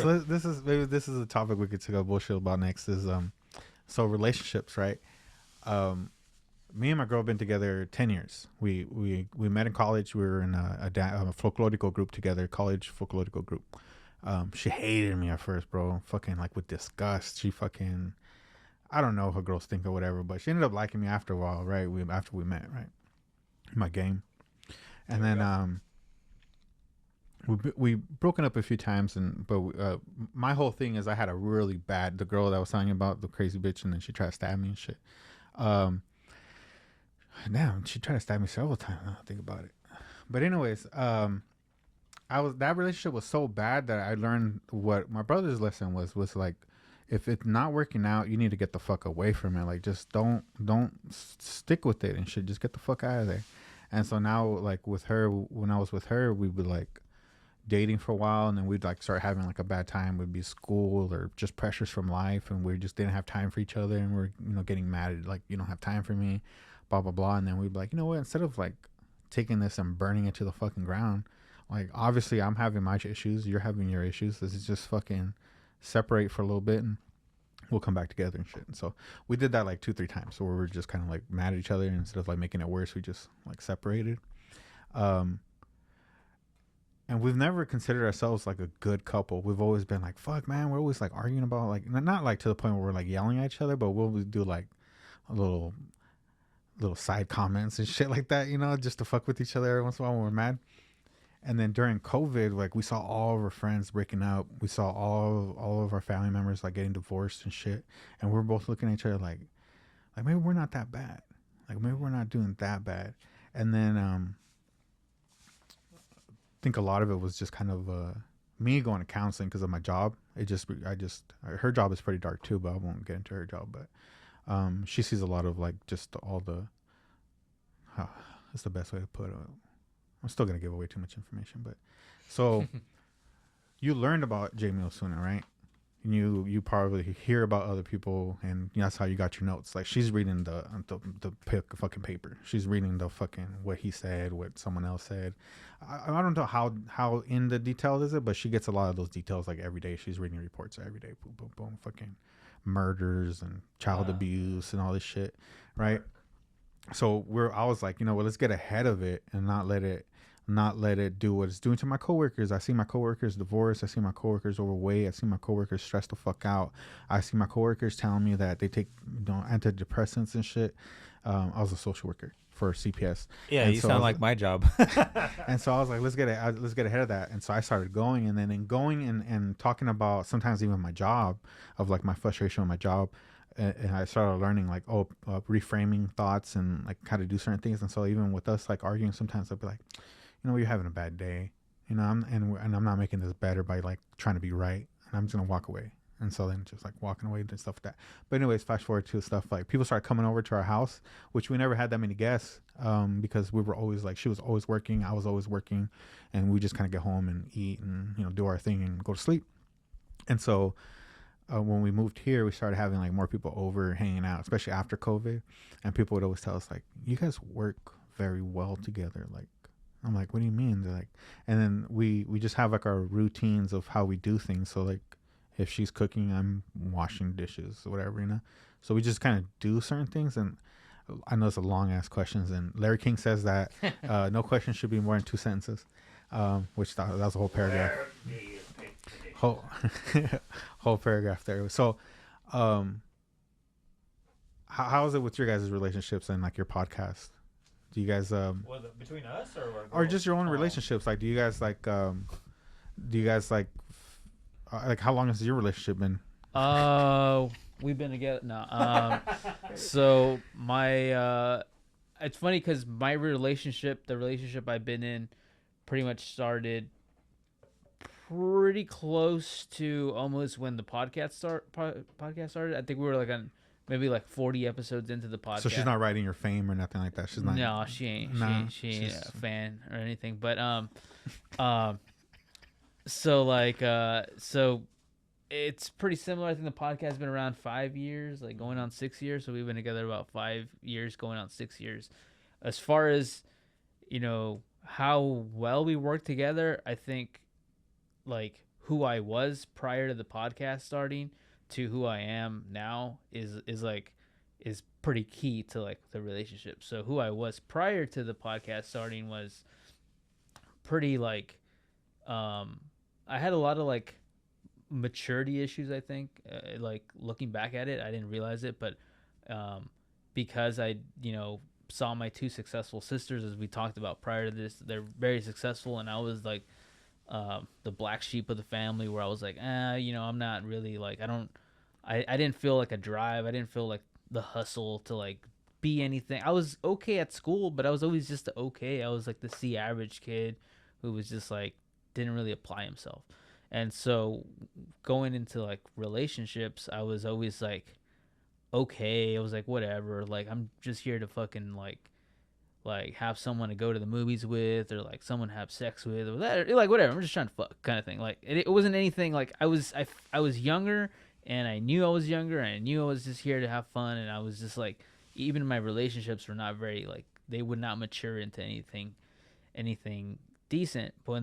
So this is a topic we could take a bullshit about next. Is so relationships, right? Um, Me and my girl have been together 10 years. We met in college. We were in a folklorico group together, college folklorico group. She hated me at first, bro. Fucking like with disgust. She fucking, I don't know if her girls think or whatever, but she ended up liking me after a while, right? After we met, right? My game, and then we broken up a few times, my whole thing is I had a really bad, the girl that I was talking about, the crazy bitch, and then she tried to stab me and shit. Um, Damn, she tried to stab me several times. Now I think about it. But anyways, that relationship was so bad that I learned what my brother's lesson was like, if it's not working out, you need to get the fuck away from it. Like, just don't stick with it and shit. Just get the fuck out of there. And so now, like with her, when I was with her, we would like dating for a while, and then we'd like start having like a bad time. Would be school or just pressures from life, and we just didn't have time for each other, and we're getting mad at like, you don't have time for me, blah blah blah. And then we'd be like, you know what, instead of like taking this and burning it to the fucking ground, like obviously I'm having my issues, you're having your issues, this is just fucking separate for a little bit and we'll come back together and shit. And so we did that like 2-3 times, so we were just kind of like mad at each other, and instead of like making it worse, we just like separated. um and we've never considered ourselves like a good couple. We've always been like, fuck man, we're always like arguing about, like, not like to the point where we're like yelling at each other, but we'll do like a little side comments and shit like that, just to fuck with each other every once in a while when we're mad. And then during COVID, like we saw all of our friends breaking up. We saw all of our family members like getting divorced and shit. And we're both looking at each other like maybe we're not that bad. Like maybe we're not doing that bad. And then I think a lot of it was just kind of me going to counseling because of my job. Her job is pretty dark too, but I won't get into her job. But she sees a lot of like just all the, that's the best way to put it. I'm still gonna give away too much information, but so you learned about Jamie Osuna, right? And you probably hear about other people, and that's how you got your notes. Like she's reading the fucking paper. She's reading the fucking what he said, what someone else said. I don't know how in the detail is it, but she gets a lot of those details like every day. She's reading reports every day. Boom, boom, boom. Fucking murders and child abuse and all this shit, right? So I was like, let's get ahead of it and not let it do what it's doing to my coworkers. I see my coworkers divorced. I see my coworkers overweight. I see my coworkers stressed the fuck out. I see my coworkers telling me that they take antidepressants and shit. I was a social worker for CPS. Yeah, and you so sound like my job. And so I was like, let's get ahead of that. And so I started going, and then and talking about sometimes even my job, of like my frustration with my job. And I started learning like, reframing thoughts and like how to do certain things. And so even with us like arguing, sometimes I'll be like, you're having a bad day, I'm not making this better by like trying to be right, and I'm just gonna walk away. And so then just like walking away and stuff like that. But anyways, fast forward to stuff like people started coming over to our house, which we never had that many guests, because we were always like, she was always working, I was always working, and we just kind of get home and eat and do our thing and go to sleep. And so when we moved here, we started having like more people over hanging out, especially after COVID. And people would always tell us like, you guys work very well together. Like, I'm like, what do you mean? They're like, and then we just have like our routines of how we do things. So like, if she's cooking, I'm washing dishes or whatever, So we just kind of do certain things. And I know it's a long ass questions. And Larry King says that no question should be more than 2 sentences, which that was a whole paragraph. Whole paragraph there. So, how is it with your guys' relationships and like your podcast? Do you guys between us or just your own relationships? Like, do you guys like how long has your relationship been? We've been together no. So my it's funny because my relationship, the relationship I've been in, pretty much started pretty close to almost when the podcast started. I think we were like on maybe like 40 episodes into the podcast. So she's not writing your fame or nothing like that. She's not. No, she ain't. She ain't a fan or anything. But so like so it's pretty similar. I think the podcast has been around 5 years, like going on 6 years. So we've been together about 5 years, going on 6 years. As far as how well we work together, I think like who I was prior to the podcast starting to who I am now is pretty key to like the relationship. So who I was prior to the podcast starting was pretty like I had a lot of like maturity issues, I think. Like looking back at it, I didn't realize it, but because I, saw my two successful sisters, as we talked about prior to this, they're very successful, and I was like the black sheep of the family, where I was like, I'm not really like, I didn't feel like a drive. I didn't feel like the hustle to like be anything. I was okay at school, but I was always just okay. I was like the C average kid who was just like didn't really apply himself. And so going into like relationships, I was always like okay. I was like whatever. Like I'm just here to fucking like have someone to go to the movies with, or like someone to have sex with, or that, or like whatever. I'm just trying to fuck, kind of thing. Like it wasn't anything. Like I was younger, and I knew I was younger, and I knew I was just here to have fun, and I was just like, even my relationships were not very like, they would not mature into anything decent. But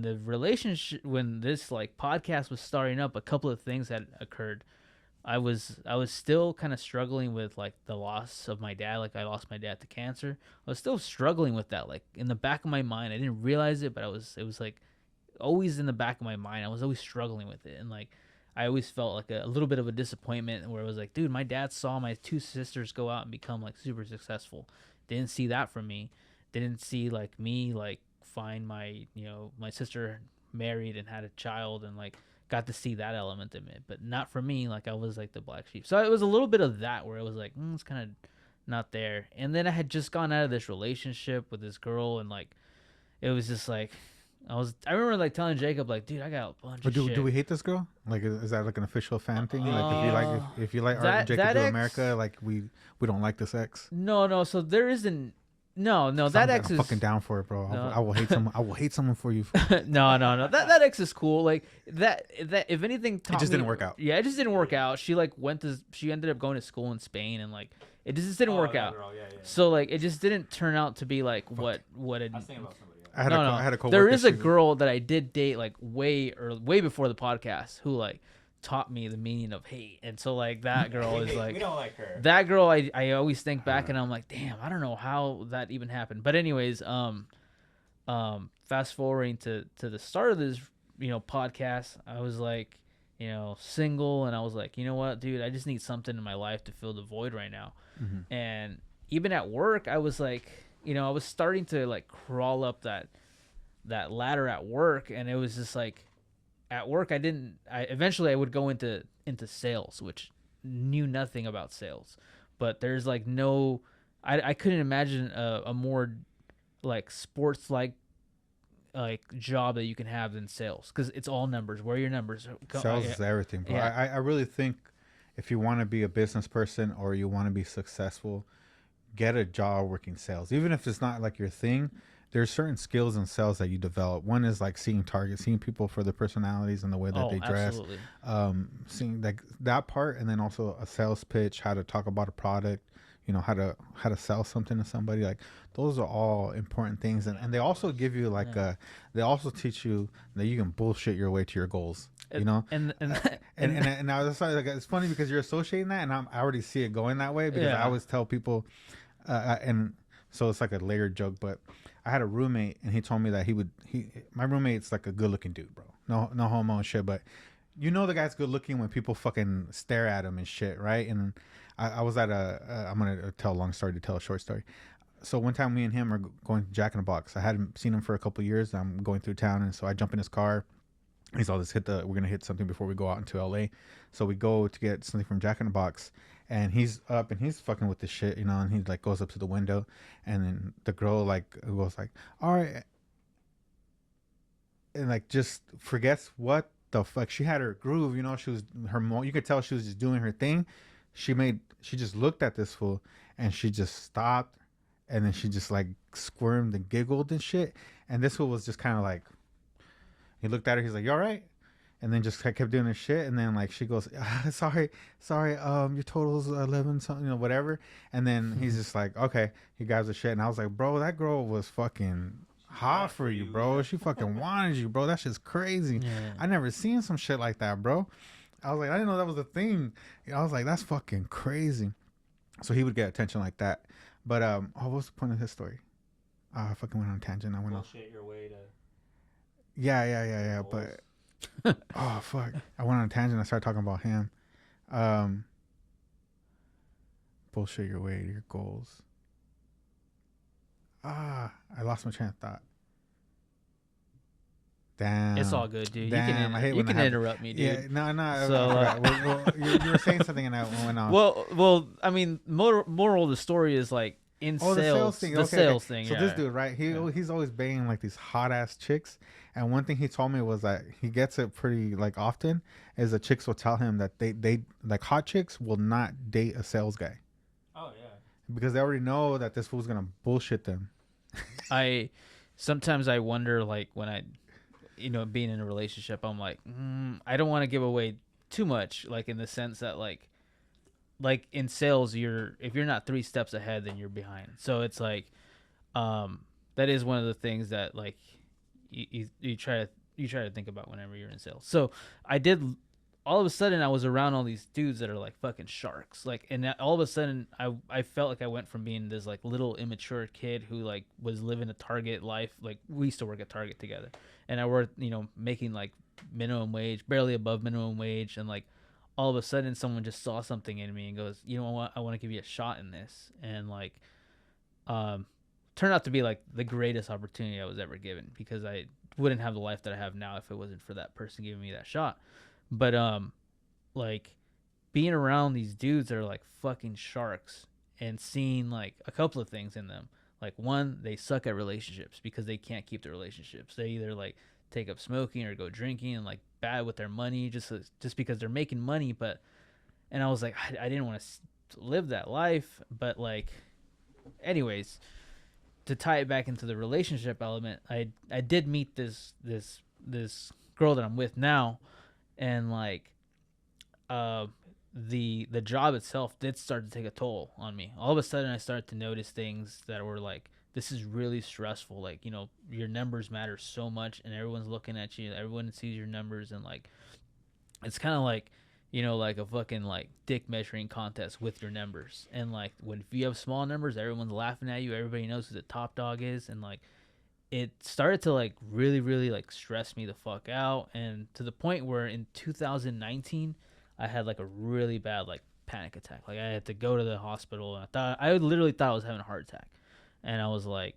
when this like podcast was starting up, a couple of things had occurred. I was still kind of struggling with like the loss of my dad. Like I lost my dad to cancer. I was still struggling with that. Like in the back of my mind, I didn't realize it, but it was like always in the back of my mind. I was always struggling with it, and like I always felt like a little bit of a disappointment, where it was like, dude, my dad saw my two sisters go out and become like super successful. Didn't see that from me. Didn't see like me like find my my sister married and had a child, and like got to see that element of it, but not for me. Like I was like the black sheep. So it was a little bit of that, where it was like, it's kind of not there. And then I had just gone out of this relationship with this girl, and like it was just like I remember like telling Jacob, like, dude, I got a bunch of shit. Do we hate this girl? Like, is that like an official fan thing? Like, if you like Art and Jacob Do America, like we don't like this ex. No. So there isn't. No. That ex is fucking down for it, bro. No. I will hate someone. I will hate someone for you. No. That ex is cool. Like that. If anything, it just didn't work out. Yeah, it just didn't work out. She like she ended up going to school in Spain, and like it just didn't work out. Girl, yeah. So like it just didn't turn out to be like what it. I was thinking about somebody. I had a coworker. There is a girl that I did date like way before the podcast, who like taught me the meaning of hate, and so like that girl is like, we don't like her. That girl, I always think back and I'm like, damn, I don't know how that even happened. But anyways, fast forwarding to the start of this podcast, I was like single, and I was like, you know what, dude, I just need something in my life to fill the void right now. Mm-hmm. And even at work, I was like, I was starting to like crawl up that ladder at work, and it was just like at work eventually I would go into sales, which knew nothing about sales. But there's like I couldn't imagine a more like sports like job that you can have than sales, because it's all numbers. Where are your numbers? Sales is everything, bro. Yeah. I really think if you want to be a business person or you want to be successful, get a job working sales. Even if it's not like your thing, there's certain skills in sales that you develop. One is like seeing targets, seeing people for their personalities and the way that they dress. Absolutely. Seeing like that part, and then also a sales pitch, how to talk about a product, how to sell something to somebody. Like those are all important things, and they also give you like they also teach you that you can bullshit your way to your goals. And I was like, it's funny because you're associating that, and I already see it going that way, because I always tell people. And so it's like a layered joke, but I had a roommate, and he told me that my roommate's like a good looking dude, bro. No homo and shit, but the guy's good looking when people fucking stare at him and shit, right? And I was at I'm gonna tell a long story to tell a short story. So one time me and him are going to Jack in the Box. I hadn't seen him for a couple of years. I'm going through town, and so I jump in his car. He's all, we're gonna hit something before we go out into LA. So we go to get something from Jack in the Box. And he's up and he's fucking with the shit, and he like goes up to the window, and then the girl like goes like, all right, and like just forgets what the fuck. She had her groove, she was you could tell she was just doing her thing. She just looked at this fool, and she just stopped, and then she just like squirmed and giggled and shit. And this fool was just kind of like, he looked at her, he's like, you all right? And then just kept doing her shit, and then like she goes, sorry, your total's 11 something, whatever. And then he's just like, okay, he grabs the shit, and I was like, bro, that girl was fucking hot for you, bro. She fucking wanted you, bro. That shit's crazy. Yeah. I never seen some shit like that, bro. I was like, I didn't know that was a thing. I was like, that's fucking crazy. So he would get attention like that. But what was the point of his story? I fucking went on a tangent. I went off. Bullshit your way to. Yeah. goals. But oh fuck, I went on a tangent. I started talking about him. Bullshit your way to your goals. I lost my train of thought. Damn. It's all good, dude. Damn, I hate you when can that happens. interrupt me, dude. Yeah, no. So, well, you were saying something and I went on. Well, I mean, moral of the story is like in the sales, thing. the Okay, sales okay. thing. So yeah. this dude, right? Yeah. He's always banging like these hot ass chicks, and one thing he told me was that he gets it pretty like often. Is the chicks will tell him that they like hot chicks will not date a sales guy Oh yeah. because they already know that this fool's gonna bullshit them. Sometimes I wonder, like when I, being in a relationship, I'm like, I don't want to give away too much, like in the sense that like in sales, if you're not 3 steps ahead, then you're behind. So it's like, that is one of the things that like you try to think about whenever you're in sales. So I did. All of a sudden, I was around all these dudes that are like fucking sharks. Like, and all of a sudden, I felt like I went from being this like little immature kid who like was living a Target life. Like, we used to work at Target together, and I worked, making like minimum wage, barely above minimum wage, and like all of a sudden, someone just saw something in me and goes, you know what, I want to give you a shot in this, and like, turned out to be like the greatest opportunity I was ever given, because I wouldn't have the life that I have now if it wasn't for that person giving me that shot. But like being around these dudes that are like fucking sharks and seeing like a couple of things in them. Like, one, they suck at relationships because they can't keep their relationships. They either like take up smoking or go drinking, and like bad with their money just because they're making money. And I was like, I didn't want to live that life. But like, anyways, to tie it back into the relationship element, I did meet this girl that I'm with now. And like, the job itself did start to take a toll on me. All of a sudden, I started to notice things that were like, this is really stressful. Like, your numbers matter so much, and everyone's looking at you. Everyone sees your numbers, and like, it's kind of like, like a fucking like dick measuring contest with your numbers. And like, if you have small numbers, everyone's laughing at you. Everybody knows who the top dog is, and like, it started to like really, really like stress me the fuck out, and to the point where in 2019 I had like a really bad like panic attack. Like, I had to go to the hospital, and I literally thought I was having a heart attack. And I was like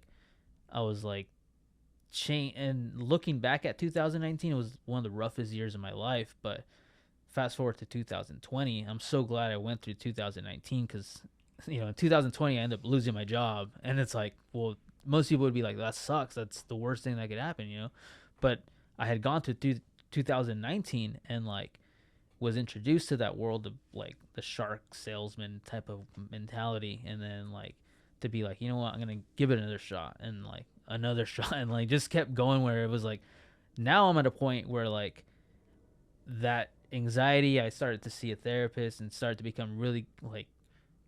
and looking back at 2019, it was one of the roughest years of my life. But fast forward to 2020, I'm so glad I went through 2019, because in 2020 I ended up losing my job, and it's like, well, most people would be like, that sucks. That's the worst thing that could happen, But I had gone to 2019 and like was introduced to that world of like the shark salesman type of mentality, and then like to be like, you know what, I'm gonna give it another shot, and like another shot, and like just kept going, where it was like, now I'm at a point where like that anxiety, I started to see a therapist and started to become really like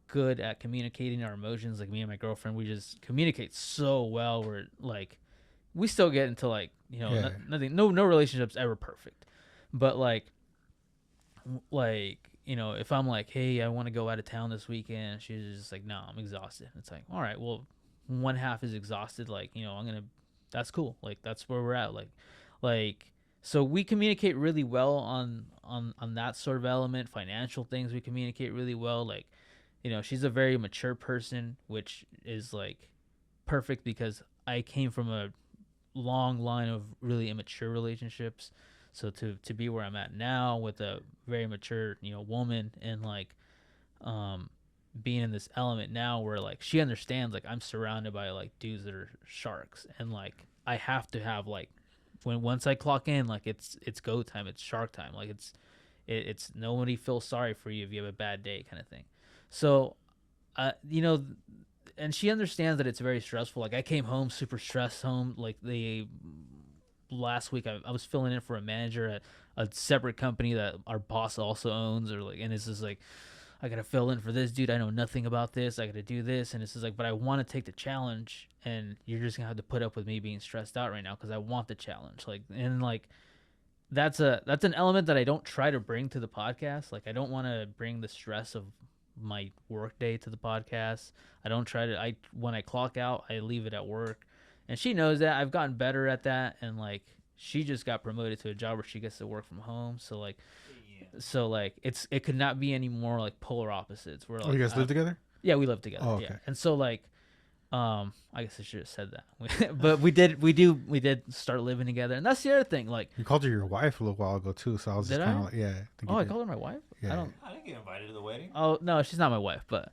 good at communicating our emotions. Like, me and my girlfriend, we just communicate so well. We're like, we still get into like, nothing, no relationship's ever perfect, but like if I'm like, hey, I want to go out of town this weekend, she's just like, no, I'm exhausted. It's like, all right, well, one half is exhausted, like, that's cool, like that's where we're at, like so we communicate really well on that sort of element. Financial things, we communicate really well. Like, she's a very mature person, which is like perfect, because I came from a long line of really immature relationships. So to be where I'm at now with a very mature, woman, and like, being in this element now where like she understands, like, I'm surrounded by like dudes that are sharks, and like I have to have like, once I clock in, like it's go time, it's shark time, like it's nobody feels sorry for you if you have a bad day, kind of thing. So, and she understands that it's very stressful. Like, I came home super stressed home. Like, last week I was filling in for a manager at a separate company that our boss also owns, or like, and it's just like, I gotta fill in for this dude. I know nothing about this. I gotta do this, and it's just like, but I want to take the challenge, and you're just gonna have to put up with me being stressed out right now because I want the challenge. Like, and like that's an element that I don't try to bring to the podcast. Like, I don't want to bring the stress of my work day to the podcast. I don't try to. I when I clock out, I leave it at work, and she knows that. I've gotten better at that, and like she just got promoted to a job where she gets to work from home. So like it could not be any more like polar opposites. Where like, you guys live together? Yeah, we live together. Oh, okay. Yeah, and so like, I guess I should have said that, but we did start living together, and that's the other thing. Like, You called her your wife a little while ago too, so I was just Did kind I? of like, yeah. I think oh, you I did. called her my wife. Yeah. I don't. I didn't get invited to the wedding. Oh no, she's not my wife, but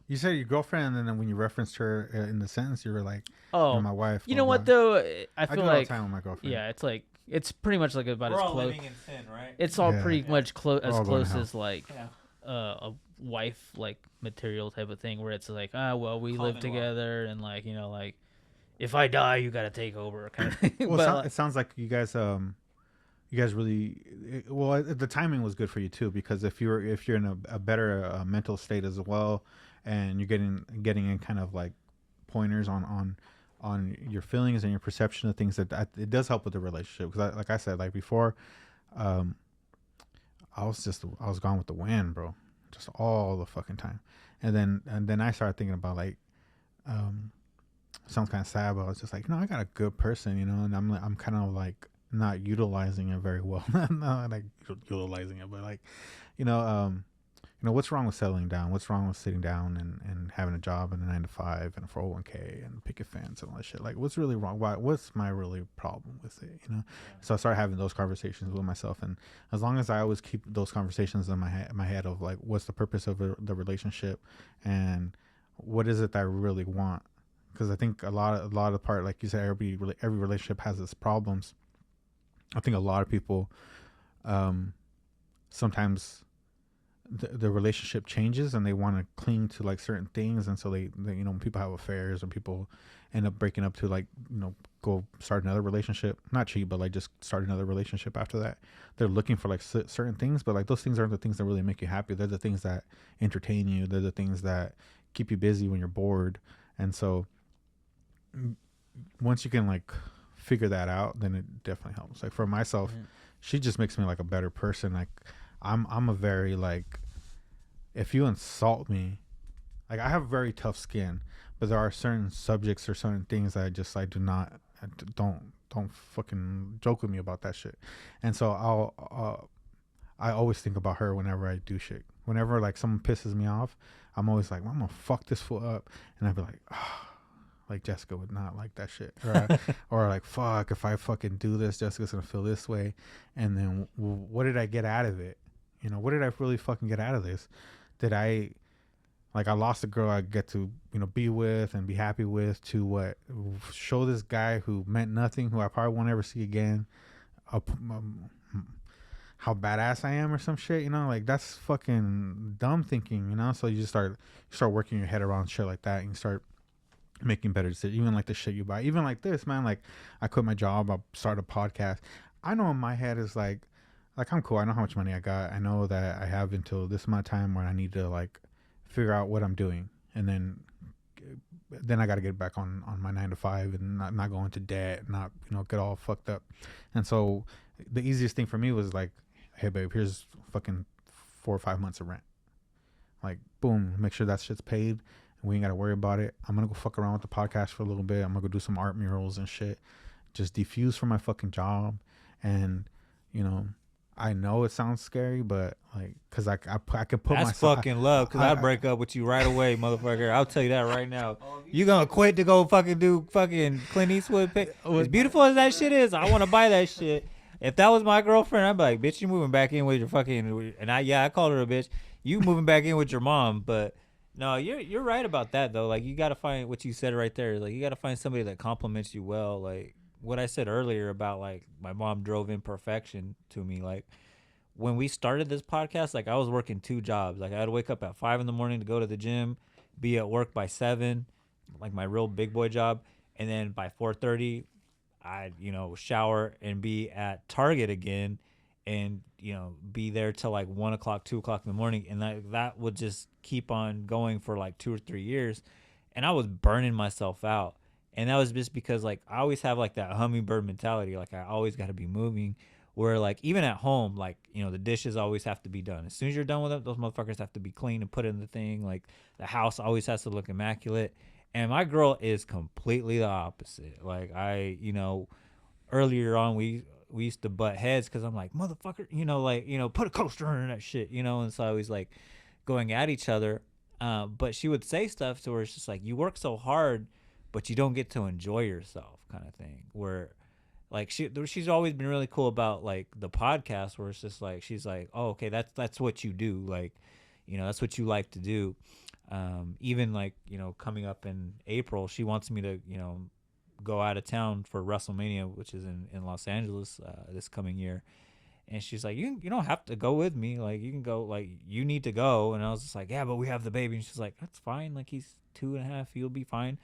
You said your girlfriend, and then when you referenced her in the sentence, you were like, oh, "You're my wife." you blah, know what blah. though? I I do feel it all the like time with my girlfriend. yeah, it's like it's pretty much like about We're as all close. living in sin, right? It's all Yeah. pretty much We're as all going to close hell. as like Yeah. a wife like material type of thing where it's like well we Common live law. together and like like if I die you gotta take over kind of thing. Well, But it sounds like you guys really the timing was good for you too, because if you're in a better mental state as well, and you're getting in kind of like pointers on your feelings and your perception of things, that it does help with the relationship. Because like I said, like before, I was gone with the wind, bro, just all the fucking time. And then I started thinking about like, sounds kind of sad, but I was just like, no, I got a good person, and I'm kind of like not utilizing it very well. Not like utilizing it, but like, what's wrong with settling down? What's wrong with sitting down and having a job and a 9 to 5 and a 401k and picket fence and all that shit? Like, what's really wrong? What's my really problem with it? So I started having those conversations with myself, and as long as I always keep those conversations in my head of like, what's the purpose of the relationship, and what is it that I really want? Because I think a lot of the part, like you said, every relationship has its problems. I think a lot of people, sometimes the relationship changes and they want to cling to like certain things, and so they when people have affairs or people end up breaking up to like go start another relationship, not cheat, but like just start another relationship after that. They're looking for like certain things, but like those things aren't the things that really make you happy. They're the things that entertain you. They're the things that keep you busy when you're bored. And so once you can like figure that out, then it definitely helps. Like for myself, she just makes me like a better person. Like I'm a very like, if you insult me, like I have very tough skin, but there are certain subjects or certain things that I don't fucking joke with me about that shit. And so I always think about her whenever I do shit. Whenever like someone pisses me off, I'm always like, I'm gonna fuck this fool up, and I'd be like, like Jessica would not like that shit, or like, fuck, if I fucking do this, Jessica's gonna feel this way. And then what did I get out of it? What did I really fucking get out of this? Did I lost a girl I get to be with and be happy with, to what, show this guy who meant nothing, who I probably won't ever see again, how badass I am or some shit, like that's fucking dumb thinking, So you just start working your head around shit like that, and you start making better decisions. Even like the shit you buy, even like this, man, like I quit my job, I'll start a podcast. I know in my head is like I'm cool. I know how much money I got. I know that I have until this amount of time where I need to like figure out what I'm doing, and then I got to get back on my 9 to 5 and not go into debt, not get all fucked up. And so the easiest thing for me was like, hey babe, here's fucking 4 or 5 months of rent. Like boom, make sure that shit's paid, and we ain't got to worry about it. I'm gonna go fuck around with the podcast for a little bit. I'm gonna go do some art murals and shit, just defuse from my fucking job. And I know it sounds scary, but like, cause I can put That's myself. fucking love, cause I'd break up with you right away, motherfucker. I'll tell you that right now. You gonna quit to go fucking do fucking Clint Eastwood? As beautiful as that shit is, I want to buy that shit. If that was my girlfriend, I'd be like, bitch, you moving back in with your fucking, and I called her a bitch. You moving back in with your mom. But no, you're right about that though. Like you gotta find what you said right there. Like you gotta find somebody that compliments you well. Like what I said earlier about like my mom drove imperfection to me. Like when we started this podcast, like I was working 2 jobs. Like I'd wake up at 5 a.m. to go to the gym, be at work by 7, like my real big boy job, and then by 4:30, I'd shower and be at Target again. and be there till like 1 o'clock, 2 o'clock in the morning, and that would just keep on going for like 2 or 3 years, and I was burning myself out. And that was just because like I always have like that hummingbird mentality, like I always got to be moving. Where like even at home, like the dishes always have to be done. As soon as you're done with them, those motherfuckers have to be clean and put in the thing. Like the house always has to look immaculate. And my girl is completely the opposite. Like earlier on we used to butt heads because I'm like, motherfucker, put a coaster in that shit, and so I was like going at each other. But she would say stuff to where it's just like, you work so hard, but you don't get to enjoy yourself, kind of thing. Where like she's always been really cool about like the podcast, where it's just like she's like, oh, okay, that's what you do, like that's what you like to do. Even like coming up in April, she wants me to go out of town for WrestleMania, which is in Los Angeles this coming year. And she's like, you don't have to go with me. Like, you can go, like, you need to go. And I was just like, yeah, but we have the baby. And she's like, that's fine. Like, he's 2.5. You'll be fine.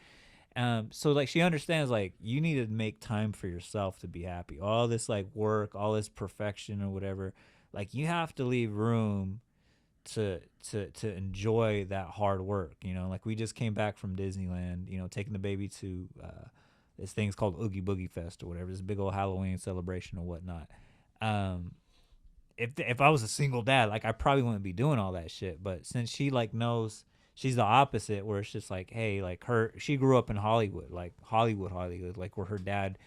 So, like, she understands, like, you need to make time for yourself to be happy. All this, like, work, all this perfection or whatever. Like, you have to leave room to enjoy that hard work. Like, we just came back from Disneyland, taking the baby to this thing's called Oogie Boogie Fest or whatever. This big old Halloween celebration or whatnot. If I was a single dad, like I probably wouldn't be doing all that shit. But since she like knows, she's the opposite, where it's just like, hey, like she grew up in Hollywood, like Hollywood, like where her dad,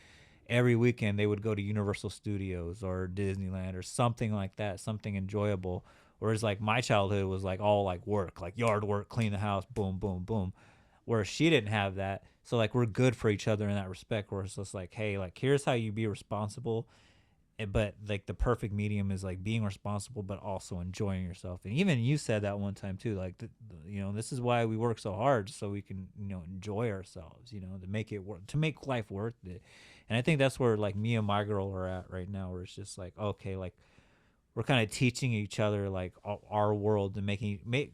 every weekend they would go to Universal Studios or Disneyland or something like that, something enjoyable. Whereas like my childhood was like all like work, like yard work, clean the house, boom, boom, boom. Whereas she didn't have that. So like we're good for each other in that respect, where it's just like, hey, like here's how you be responsible. But like the perfect medium is like being responsible but also enjoying yourself. And even you said that one time too, like this is why we work so hard, so we can enjoy ourselves, to make it work, to make life worth it. And I think that's where like me and my girl are at right now, where it's just like, okay, like we're kind of teaching each other like our world and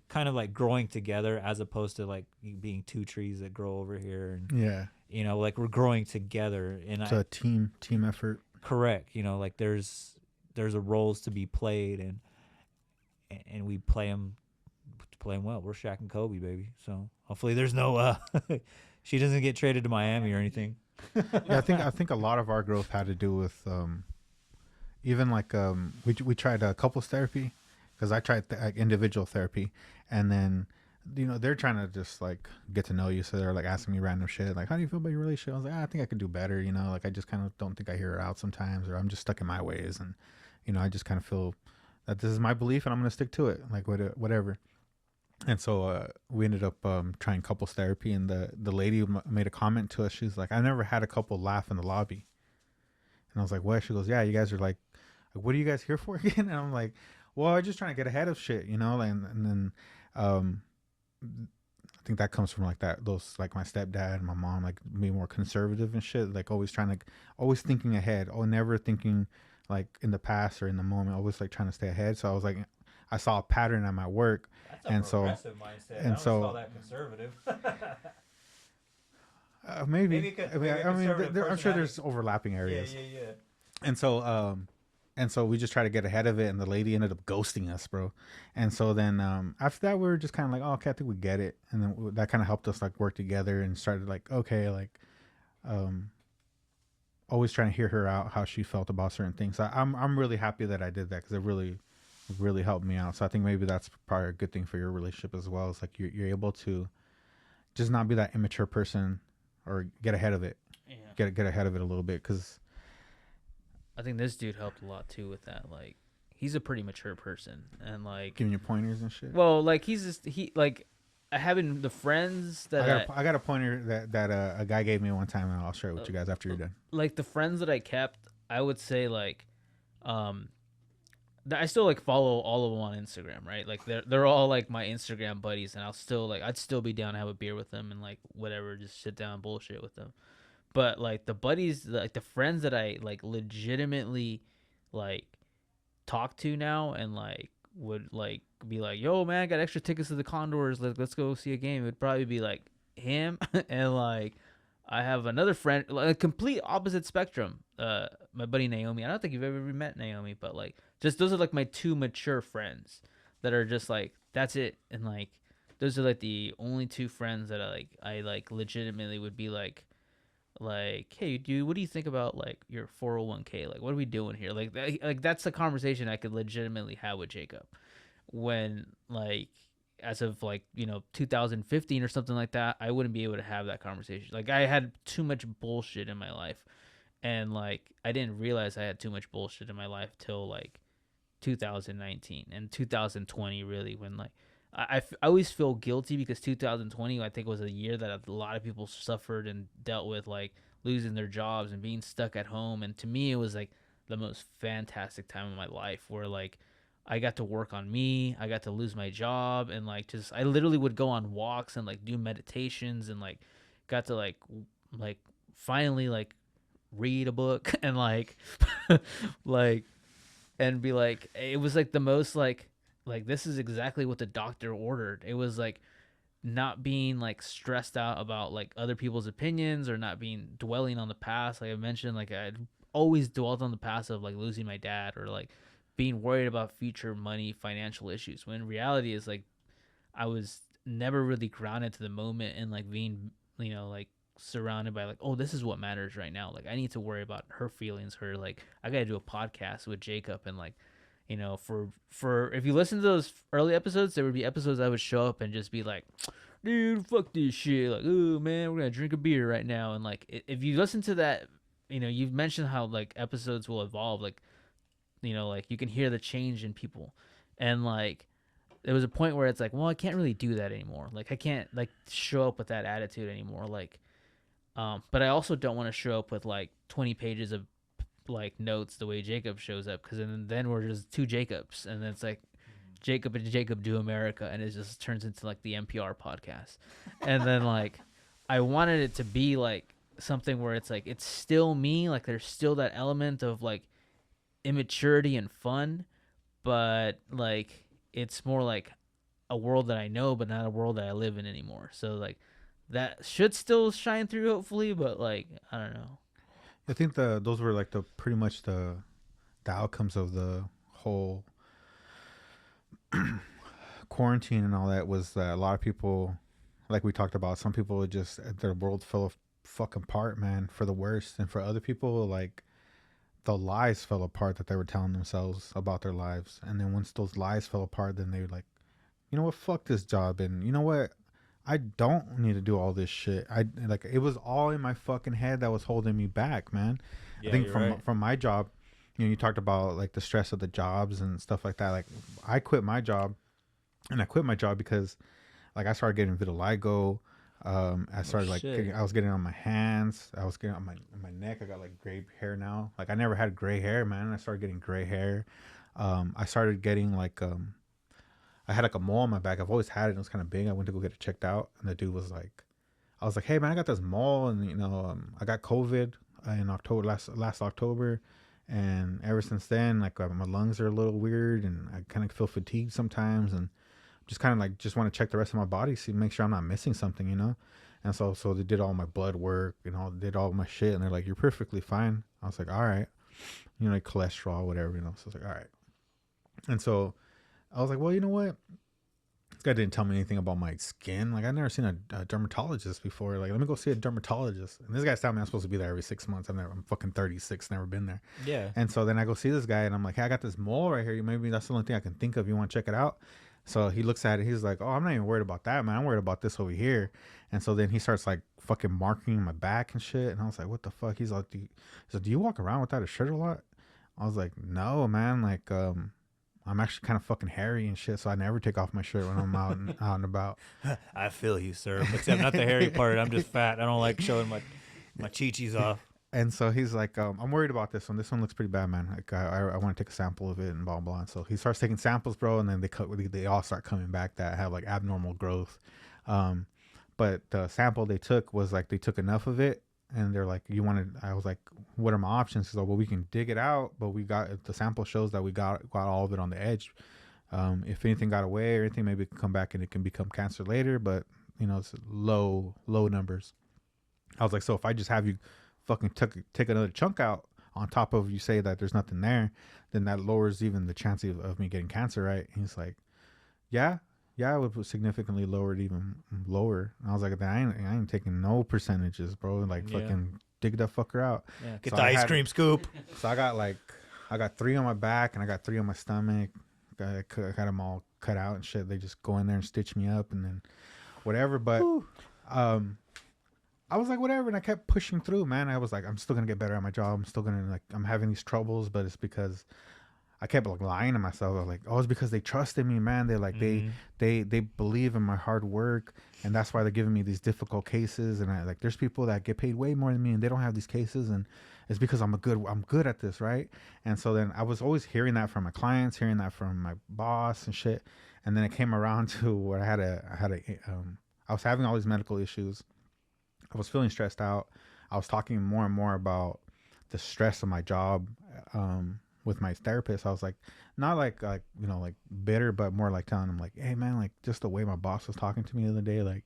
kind of like growing together, as opposed to like being two trees that grow over here. And like we're growing together, and it's a team effort. Correct. Like there's a roles to be played, and we play them well. We're Shaq and Kobe, baby. So hopefully there's no she doesn't get traded to Miami or anything. Yeah, I think a lot of our growth had to do with even like we tried couples therapy, because I tried individual therapy, and then they're trying to just like get to know you, so they're like asking me random shit like, how do you feel about your relationship? I was like, I think I could do better, like I just kind of don't think I hear it out sometimes, or I'm just stuck in my ways, and I just kind of feel that this is my belief and I'm gonna stick to it, like whatever. And so we ended up trying couples therapy, and the lady made a comment to us. She's like, I never had a couple laugh in the lobby. And I was like, what? She goes, yeah, you guys are like, what are you guys here for again? And I'm like, well, I'm just trying to get ahead of shit, and then I think that comes from like those like my stepdad and my mom, like being more conservative and shit, like always thinking ahead, never thinking like in the past or in the moment, always like trying to stay ahead. So I was like, I saw a pattern at my work. That's a progressive mindset. And I so call that conservative. Maybe I'm sure there's overlapping areas. Yeah. And so we just tried to get ahead of it, and the lady ended up ghosting us, bro. And so then after that, we were just kind of like, oh, okay, I think we get it. And then that kind of helped us like work together, and started like, okay, like always trying to hear her out, how she felt about certain things. I'm really happy that I did that, because it really helped me out. So I think maybe that's probably a good thing for your relationship as well. It's like you're able to just not be that immature person, or get ahead of it. Yeah. Get ahead of it a little bit, because I think this dude helped a lot too with that. Like, he's a pretty mature person, and like giving you pointers and shit. Well, like having the friends that I got a pointer that a guy gave me one time, and I'll share it with you guys after you're done. Like the friends that I kept, I would say like, I still like follow all of them on Instagram, right? Like they're all like my Instagram buddies, and I'd still be down to have a beer with them and like whatever, just sit down and bullshit with them. But like the buddies, like the friends that I like legitimately like talk to now, and like would like be like, yo man, I got extra tickets to the Condors, let's go see a game. It would probably be like him and like I have another friend, like a complete opposite spectrum. My buddy Naomi. I don't think you've ever met Naomi, but like, just those are like my two mature friends that are just like that's it, and like those are like the only two friends that I like legitimately would be like, hey dude, what do you think about like your 401k? Like, what are we doing here? Like that's the conversation I could legitimately have with Jacob when like as of like 2015 or something like that. I wouldn't be able to have that conversation. Like, I had too much bullshit in my life, and like I didn't realize I had too much bullshit in my life till like 2019 and 2020, really, when like I always feel guilty because 2020 I think was a year that a lot of people suffered and dealt with like losing their jobs and being stuck at home. And to me, it was like the most fantastic time of my life where like I got to work on me, I got to lose my job, and like just I literally would go on walks and like do meditations and like got to like finally like read a book and like like and be like, it was like the most like this is exactly what the doctor ordered. It was like not being like stressed out about like other people's opinions or not being dwelling on the past. Like I mentioned, like I'd always dwelt on the past of like losing my dad or like being worried about future money, financial issues, when reality is like I was never really grounded to the moment and like being like surrounded by like, oh, this is what matters right now. Like I need to worry about her feelings, her like I gotta do a podcast with Jacob. And like for if you listen to those early episodes, there would be episodes I would show up and just be like, dude, fuck this shit, like, oh man, we're gonna drink a beer right now. And like if you listen to that, you've mentioned how like episodes will evolve, like like you can hear the change in people. And like there was a point where it's like, well, I can't really do that anymore. Like I can't like show up with that attitude anymore. Like but I also don't want to show up with like 20 pages of like notes the way Jacob shows up, because then we're just two Jacobs, and then it's like Jacob and Jacob do America, and it just turns into like the NPR podcast. And then like I wanted it to be like something where it's like it's still me, like there's still that element of like immaturity and fun, but like it's more like a world that I know but not a world that I live in anymore. So like that should still shine through hopefully, but like I don't know. I think those were like the pretty much the outcomes of the whole quarantine and all that, was that a lot of people, like we talked about, some people would just, their world fell fucking apart, man, for the worst. And for other people, like the lies fell apart that they were telling themselves about their lives. And then once those lies fell apart, then they were like, you know what, fuck this job, and you know what, I don't need to do all this shit. I like it was all in my fucking head that was holding me back, man. Yeah, I think right. from my job, you talked about like the stress of the jobs and stuff like that. Like I quit my job, and I quit my job because like I started getting vitiligo. I started I was getting on my hands. I was getting on my neck. I got like gray hair now. Like I never had gray hair, man. I started getting gray hair. I started getting like I had like a mole on my back. I've always had it. It was kind of big. I went to go get it checked out, and the dude was like, I was like, hey man, I got this mole, and I got COVID in October, last October, and ever since then, like my lungs are a little weird, and I kind of feel fatigued sometimes, and just kind of like just want to check the rest of my body, see, make sure I'm not missing something. And so they did all my blood work, did all my shit, and they're like, you're perfectly fine. I was like, all right, like cholesterol, whatever, So I was like, all right, and so I was like, well, you know what? This guy didn't tell me anything about my skin. Like, I've never seen a dermatologist before. Like, let me go see a dermatologist. And this guy's telling me I'm supposed to be there every 6 months. I'm fucking 36, never been there. Yeah. And so then I go see this guy, and I'm like, hey, I got this mole right here. Maybe that's the only thing I can think of. You want to check it out? So he looks at it. He's like, oh, I'm not even worried about that, man. I'm worried about this over here. And so then he starts like fucking marking my back and shit. And I was like, what the fuck? He's like, do you walk around without a shirt a lot? I was like, no, man. Like, I'm actually kind of fucking hairy and shit, so I never take off my shirt when I'm out and about. I feel you, sir. Except not the hairy part. I'm just fat. I don't like showing my chi-chis off. And so he's like, I'm worried about this one. This one looks pretty bad, man. Like I want to take a sample of it and blah, blah, blah. And so he starts taking samples, bro, and then they all start coming back that have like abnormal growth. But the sample they took was like, they took enough of it, and they're like, I was like, what are my options? He's like, well, we can dig it out, but the sample shows that we got all of it on the edge. If anything got away or anything, maybe it can come back and it can become cancer later, but it's low numbers. I was like, so if I just have you fucking take another chunk out on top of you say that there's nothing there, then that lowers even the chance of me getting cancer, right? And he's like, yeah, yeah, it would significantly lower it even lower. And I was like, I ain't taking no percentages, bro. Like, Yeah. fucking dig that fucker out. Yeah, get So the I ice had- cream scoop. So I got 3 on my back and I got 3 on my stomach. I got them all cut out and shit. They just go in there and stitch me up and then whatever. But I was like, whatever. And I kept pushing through, man. I was like, I'm still going to get better at my job. I'm still going to, like, I'm having these troubles, but it's because I kept like lying to myself. I was like, oh, it's because they trusted me, man. They like, they believe in my hard work. And that's why they're giving me these difficult cases. And I like, there's people that get paid way more than me and they don't have these cases. And it's because I'm good at this. Right. And so then I was always hearing that from my clients, hearing that from my boss and shit. And then it came around to where I was having all these medical issues. I was feeling stressed out. I was talking more and more about the stress of my job with my therapist. I was like, not like you know, like bitter, but more like telling him like, hey man, like just the way my boss was talking to me the other day, like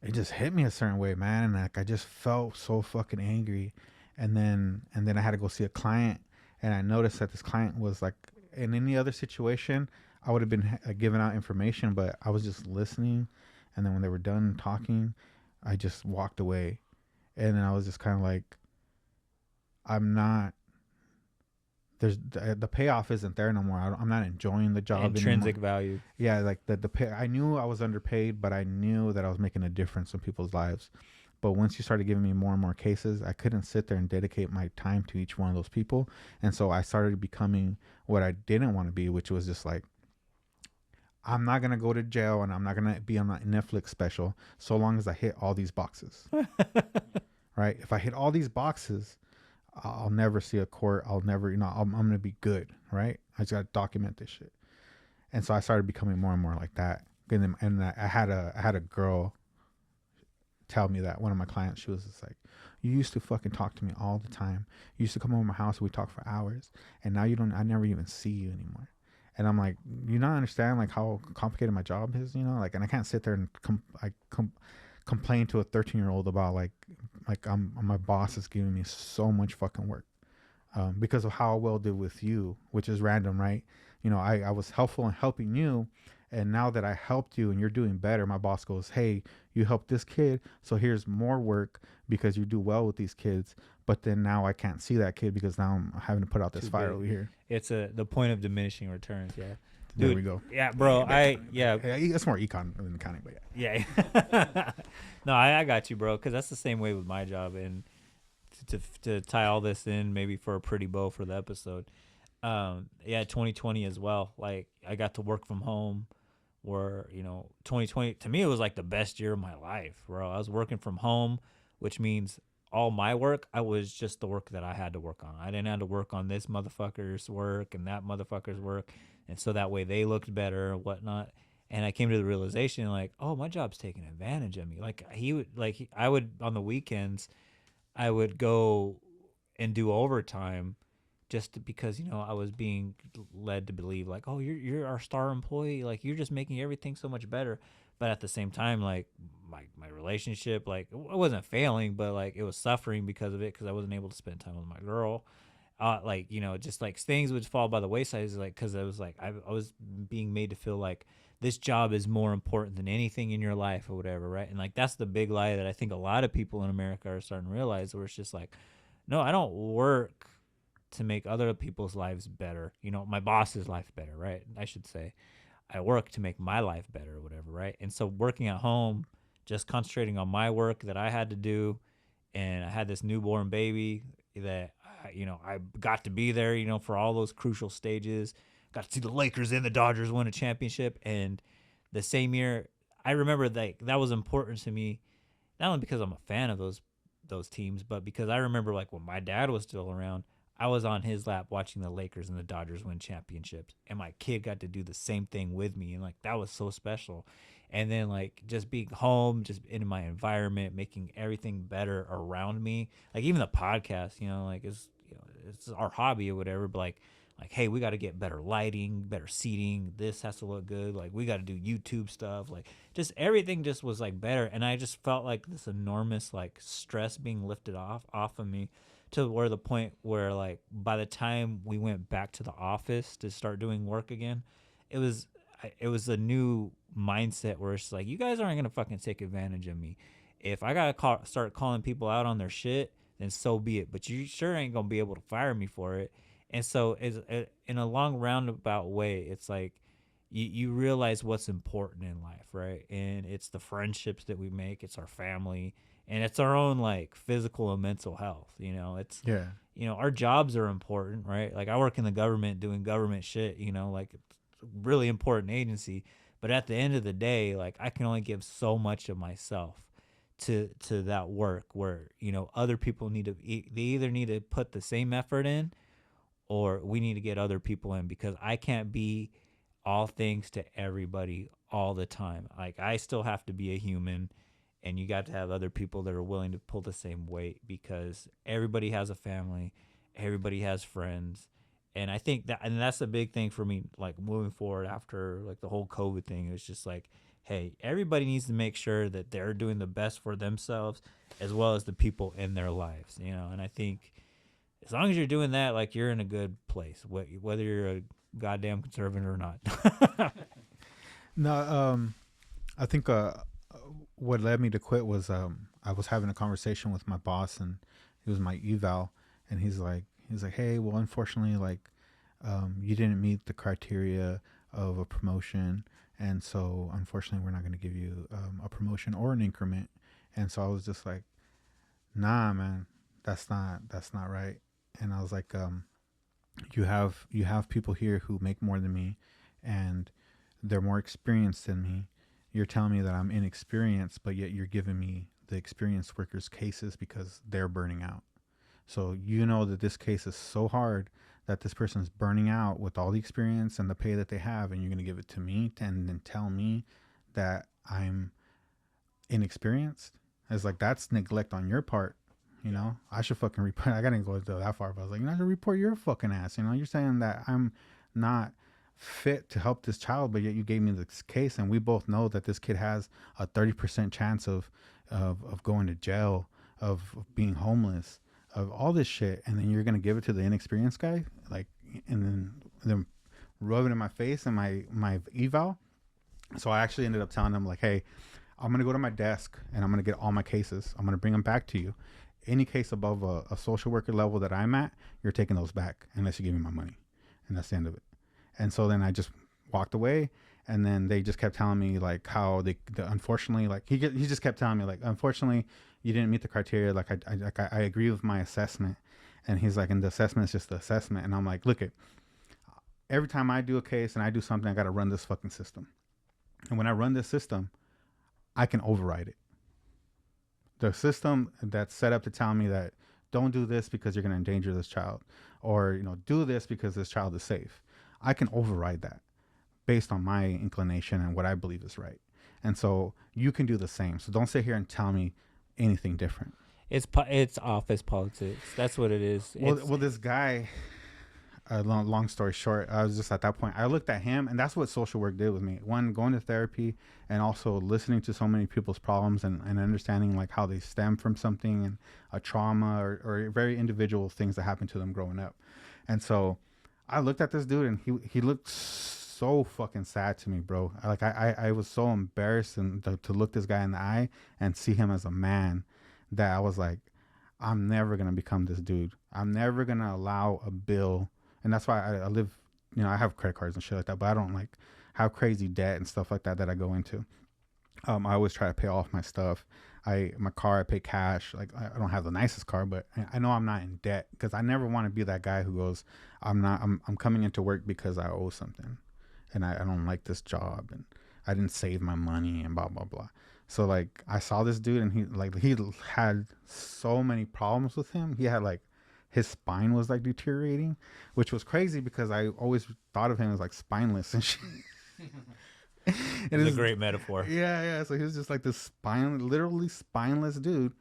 it just hit me a certain way, man. And like I just felt so fucking angry. And then I had to go see a client, and I noticed that this client was like, in any other situation, I would have been giving out information, but I was just listening. And then when they were done talking, I just walked away. And then I was just kind of like, the payoff isn't there no more. I'm not enjoying the job Intrinsic anymore. value. Yeah, like the pay. I knew I was underpaid, but I knew that I was making a difference in people's lives. But once you started giving me more and more cases, I couldn't sit there and dedicate my time to each one of those people. And so I started becoming what I didn't want to be, which was just like, I'm not going to go to jail and I'm not going to be on a Netflix special so long as I hit all these boxes. Right? If I hit all these boxes, I'll never see a court. I'll never, I'm going to be good. Right? I just got to document this shit. And so I started becoming more and more like that. And I had a girl tell me that, one of my clients, she was just like, you used to fucking talk to me all the time. You used to come over my house and we talk for hours. And now I never even see you anymore. And I'm like, you not understand like how complicated my job is, like, and I can't sit there and complain to a 13-year-old about like my boss is giving me so much fucking work because of how well I did with you, which is random, right? I was helpful in helping you, and now that I helped you and you're doing better, my boss goes, hey, you helped this kid, so here's more work because you do well with these kids. But then now I can't see that kid because now I'm having to put out this fire over here. It's the point of diminishing returns. Yeah. There Dude, we go. Yeah, bro. Yeah, it's more econ than accounting, but yeah. Yeah. No, I got you, bro. Because that's the same way with my job. And to tie all this in, maybe for a pretty bow for the episode. 2020 as well. Like I got to work from home. Where 2020 to me it was like the best year of my life, bro. I was working from home, which means all my work, I was just the work that I had to work on. I didn't have to work on this motherfucker's work and that motherfucker's work, and so that way they looked better and whatnot. And I came to the realization like, oh, my job's taking advantage of me. Like I would on the weekends, I would go and do overtime. Just because I was being led to believe like, oh, you're our star employee, like you're just making everything so much better. But at the same time, like my relationship, like it wasn't failing, but like it was suffering because of it, because I wasn't able to spend time with my girl. Just like things would fall by the wayside, like because I was like I was being made to feel like this job is more important than anything in your life or whatever, right? And like that's the big lie that I think a lot of people in America are starting to realize, where it's just like, no, I don't work to make other people's lives better, my boss's life better, right? I should say I work to make my life better or whatever, right? And so working at home, just concentrating on my work that I had to do, and I had this newborn baby that I got to be there, for all those crucial stages. Got to see the Lakers and the Dodgers win a championship, and the same year I remember that was important to me, not only because I'm a fan of those teams, but because I remember like when my dad was still around, I was on his lap watching the Lakers and the Dodgers win championships, and my kid got to do the same thing with me, and like that was so special. And then like just being home, just in my environment, making everything better around me, like even the podcast, like it's our hobby or whatever, but like like, hey, we got to get better lighting, better seating. This has to look good. Like, we got to do YouTube stuff. Like, just everything just was like better. And I just felt like this enormous like stress being lifted off of me, to where the point where like by the time we went back to the office to start doing work again, it was a new mindset where it's like, you guys aren't gonna fucking take advantage of me. If I gotta start calling people out on their shit, then so be it. But you sure ain't gonna be able to fire me for it. And so, in a long roundabout way, it's like you realize what's important in life, right? And it's the friendships that we make, it's our family, and it's our own like physical and mental health. It's Yeah. our jobs are important, right? Like I work in the government doing government shit. Like it's a really important agency, but at the end of the day, like I can only give so much of myself to that work, where other people they either need to put the same effort in, or we need to get other people in, because I can't be all things to everybody all the time. Like I still have to be a human, and you got to have other people that are willing to pull the same weight, because everybody has a family, everybody has friends. And I think that's a big thing for me, like moving forward after like the whole COVID thing. It was just like, hey, everybody needs to make sure that they're doing the best for themselves as well as the people in their lives, and I think as long as you're doing that, like you're in a good place, whether you're a goddamn conservative or not. No, I think what led me to quit was I was having a conversation with my boss, and he was my eval, and he's like, hey, well, unfortunately, like you didn't meet the criteria of a promotion, and so unfortunately we're not going to give you a promotion or an increment. And so I was just like, nah, man, that's not right. And I was like, you have people here who make more than me, and they're more experienced than me. You're telling me that I'm inexperienced, but yet you're giving me the experienced workers' cases because they're burning out. So that this case is so hard that this person's burning out with all the experience and the pay that they have, and you're going to give it to me and then tell me that I'm inexperienced? It's like, that's neglect on your part. I should fucking report. I gotta go that far, but I was like, I should report your fucking ass. You're saying that I'm not fit to help this child, but yet you gave me this case, and we both know that this kid has a 30% chance of going to jail, of being homeless, of all this shit, and then you're gonna give it to the inexperienced guy, like, and then rub it in my face and my eval. So I actually ended up telling them, like, hey, I'm gonna go to my desk and I'm gonna get all my cases. I'm gonna bring them back to you. Any case above a social worker level that I'm at, you're taking those back unless you give me my money. And that's the end of it. And so then I just walked away, and then they just kept telling me like how unfortunately, like he just kept telling me like, unfortunately you didn't meet the criteria. Like I agree with my assessment. And he's like, and the assessment is just the assessment. And I'm like, look, every time I do a case and I do something, I got to run this fucking system. And when I run this system, I can override it. The system that's set up to tell me that don't do this because you're going to endanger this child, or do this because this child is safe, I can override that based on my inclination and what I believe is right. And so you can do the same. So don't sit here and tell me anything different. It's office politics. That's what it is. Well, this guy, long story short, I was just at that point, I looked at him, and that's what social work did with me. One, going to therapy, and also listening to so many people's problems and understanding like how they stem from something, and a trauma or very individual things that happened to them growing up. And so I looked at this dude, and he looked so fucking sad to me, bro. Like I was so embarrassed to look this guy in the eye and see him as a man, that I was like, I'm never going to become this dude. I'm never going to allow a bill. And that's why I live, I have credit cards and shit like that, but I don't like have crazy debt and stuff like that I go into. I always try to pay off my stuff. My car, I pay cash. Like, I don't have the nicest car, but I know I'm not in debt, because I never want to be that guy who goes, I'm coming into work because I owe something, and I don't like this job, and I didn't save my money, and blah, blah, blah. So like, I saw this dude, and he had so many problems with him. He had like, his spine was like deteriorating, which was crazy because I always thought of him as like spineless and shit. It's a great metaphor. Yeah. So he was just like this literally spineless dude.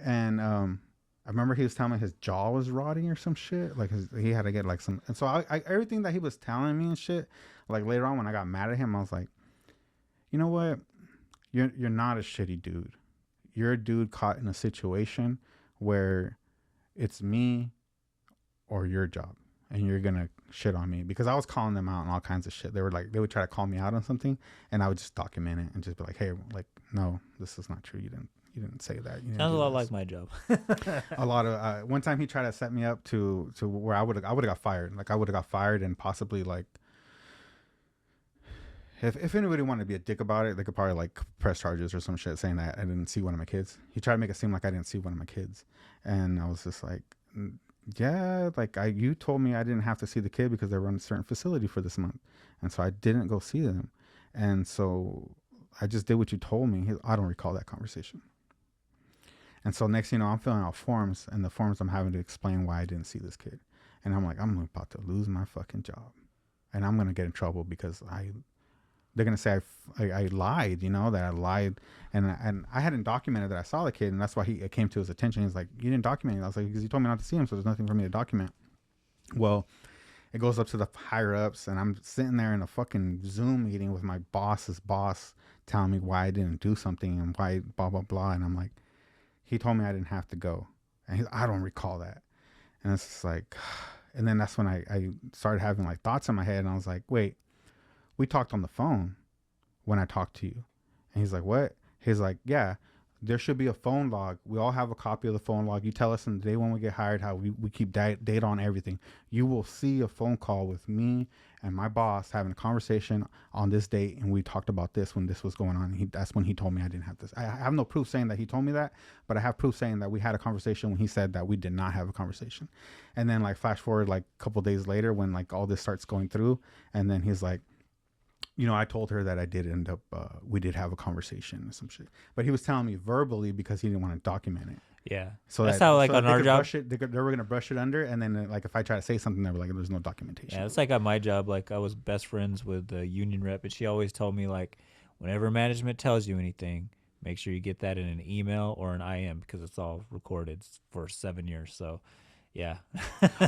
And I remember he was telling me his jaw was rotting or some shit. Like he had to get like some. And so I everything that he was telling me and shit. Like later on when I got mad at him, I was like, you know what? You're not a shitty dude. You're a dude caught in a situation where it's me or your job, and you're gonna shit on me because I was calling them out and all kinds of shit. They would try to call me out on something, and I would just document it and just be like, hey, like, no, this is not true. You didn't say that. You didn't Sounds a do lot this. like my job. A lot of one time he tried to set me up to where I would have got fired. Like I would have got fired and possibly like if anybody wanted to be a dick about it, they could probably like press charges or some shit saying that I didn't see one of my kids. He tried to make it seem like I didn't see one of my kids, and I was just like, yeah, like you told me I didn't have to see the kid because they were in a certain facility for this month, and so I didn't go see them, and so I just did what you told me. I don't recall that conversation. And so next thing you know, I'm filling out forms, and the forms I'm having to explain why I didn't see this kid, and I'm like, I'm about to lose my fucking job, and I'm gonna get in trouble because they're gonna say I lied, you know, that I lied, and I hadn't documented that I saw the kid, and that's why it came to his attention. He's like, you didn't document it. I was like, because you told me not to see him, so there's nothing for me to document. Well, it goes up to the higher ups, and I'm sitting there in a fucking Zoom meeting with my boss's boss telling me why I didn't do something and why blah blah blah, and I'm like, he told me I didn't have to go, and I don't recall that, and it's just like, and then that's when I started having like thoughts in my head, and I was like, wait. We talked on the phone when I talked to you. And he's like, what? He's like, yeah, there should be a phone log. We all have a copy of the phone log. You tell us in the day when we get hired how we keep data on everything. You will see a phone call with me and my boss having a conversation on this date. And we talked about this when this was going on. That's when he told me I didn't have this. I have no proof saying that he told me that, but I have proof saying that we had a conversation when he said that we did not have a conversation. And then like flash forward like a couple days later when like all this starts going through. And then he's like, you know, I told her that I did end up, we did have a conversation or some shit. But he was telling me verbally because he didn't want to document it. Yeah. So that's how like so on our job. They were going to brush it under. And then like if I try to say something, they were like, there's no documentation. Yeah, it's like at my job. Like I was best friends with the union rep, and she always told me like, whenever management tells you anything, make sure you get that in an email or an IM because it's all recorded for 7 years. So yeah.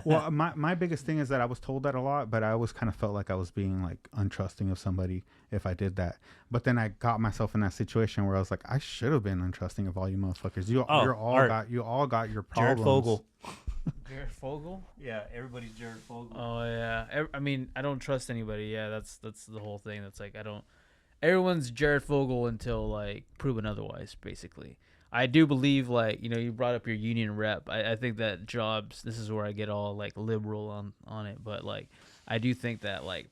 Well, my biggest thing is that I was told that a lot, but I always kind of felt like I was being like untrusting of somebody if I did that. But then I got myself in that situation where I was like, I should have been untrusting of all you motherfuckers. You all got your problems. Jared Fogle. Jared Fogle? Yeah, everybody's Jared Fogle. Oh yeah. I mean, I don't trust anybody. Yeah, that's the whole thing. That's like everyone's Jared Fogle until like proven otherwise, basically. I do believe, like, you know, you brought up your union rep. I think that jobs, this is where I get all like liberal on it, but like I do think that like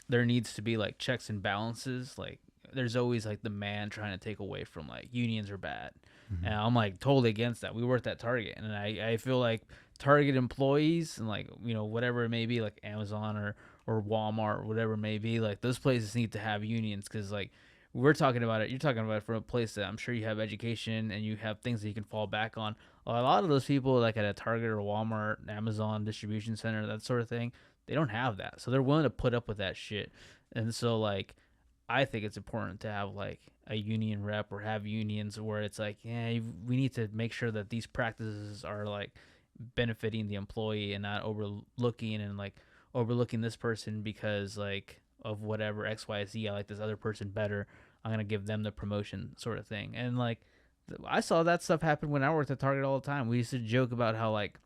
there needs to be like checks and balances. Like there's always like the man trying to take away from like unions are bad. Mm-hmm. And I'm like totally against that. We worked at Target, and I feel like Target employees and like, you know, whatever it may be, like Amazon or Walmart or whatever it may be, like those places need to have unions because like we're talking about it. You're talking about it from a place that I'm sure you have education and you have things that you can fall back on. A lot of those people, like at a Target or Walmart, Amazon distribution center, that sort of thing, they don't have that. So they're willing to put up with that shit. And so, like, I think it's important to have, like, a union rep or have unions where it's like, yeah, we need to make sure that these practices are, like, benefiting the employee and not overlooking this person because, like, of whatever X, Y, Z, I like this other person better. I'm going to give them the promotion sort of thing. And like, I saw that stuff happen when I worked at Target all the time. We used to joke about how like,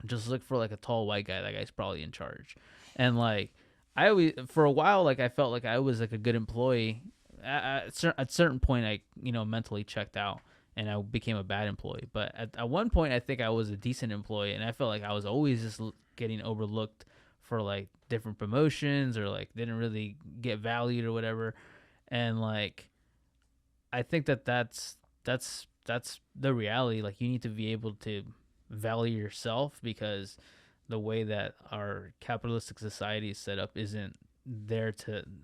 just look for like a tall white guy. That guy's probably in charge. And like, I always, for a while, like I felt like I was like a good employee. At a certain point, I, you know, mentally checked out and I became a bad employee. But at one point, I think I was a decent employee, and I felt like I was always just getting overlooked for like different promotions or like didn't really get valued or whatever. And like, I think that's the reality. Like, you need to be able to value yourself because the way that our capitalistic society is set up isn't there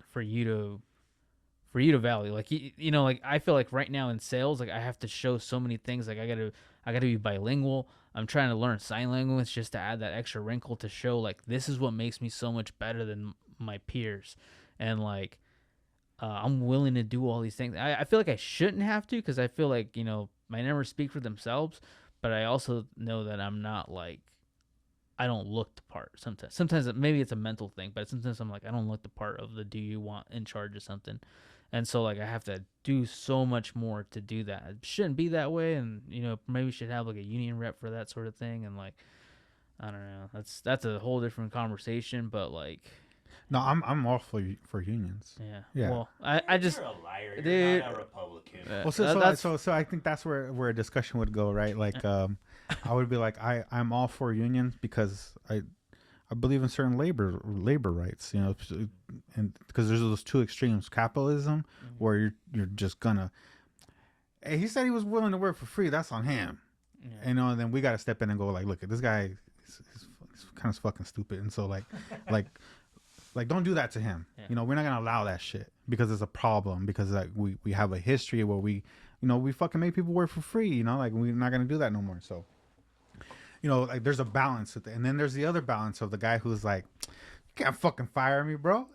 for you to value. Like, you know, like I feel like right now in sales, like I have to show so many things. Like I gotta be bilingual. I'm trying to learn sign language just to add that extra wrinkle to show like this is what makes me so much better than my peers. And like, I'm willing to do all these things. I feel like I shouldn't have to because I feel like, you know, my numbers speak for themselves. but I also know that I'm not like, I don't look the part sometimes maybe it's a mental thing, but sometimes I'm like, I don't look the part of the do you want in charge of something. And so like I have to do so much more to do that. It shouldn't be that way, and maybe we should have like a union rep for that sort of thing. And like, I don't know, that's a whole different conversation, but like, No, I'm all for unions. yeah. Yeah. Well, I just, You're a liar. dude, You're not a Republican. Well, so I think that's where a discussion would go, right? Like, I would be like, I'm all for unions because I believe in certain labor rights, and because there's those two extremes: capitalism, where you're just gonna. Hey, he said he was willing to work for free. That's on him, and then we got to step in and go like, look at this guy. He's kind of fucking stupid, and so like, like don't do that to him. Yeah. We're not gonna allow that shit because it's a problem. Because like we have a history where we fucking make people work for free. Like we're not gonna do that no more. So. Like there's a balance with it. And then there's the other balance of the guy who's like, you can't fucking fire me, bro.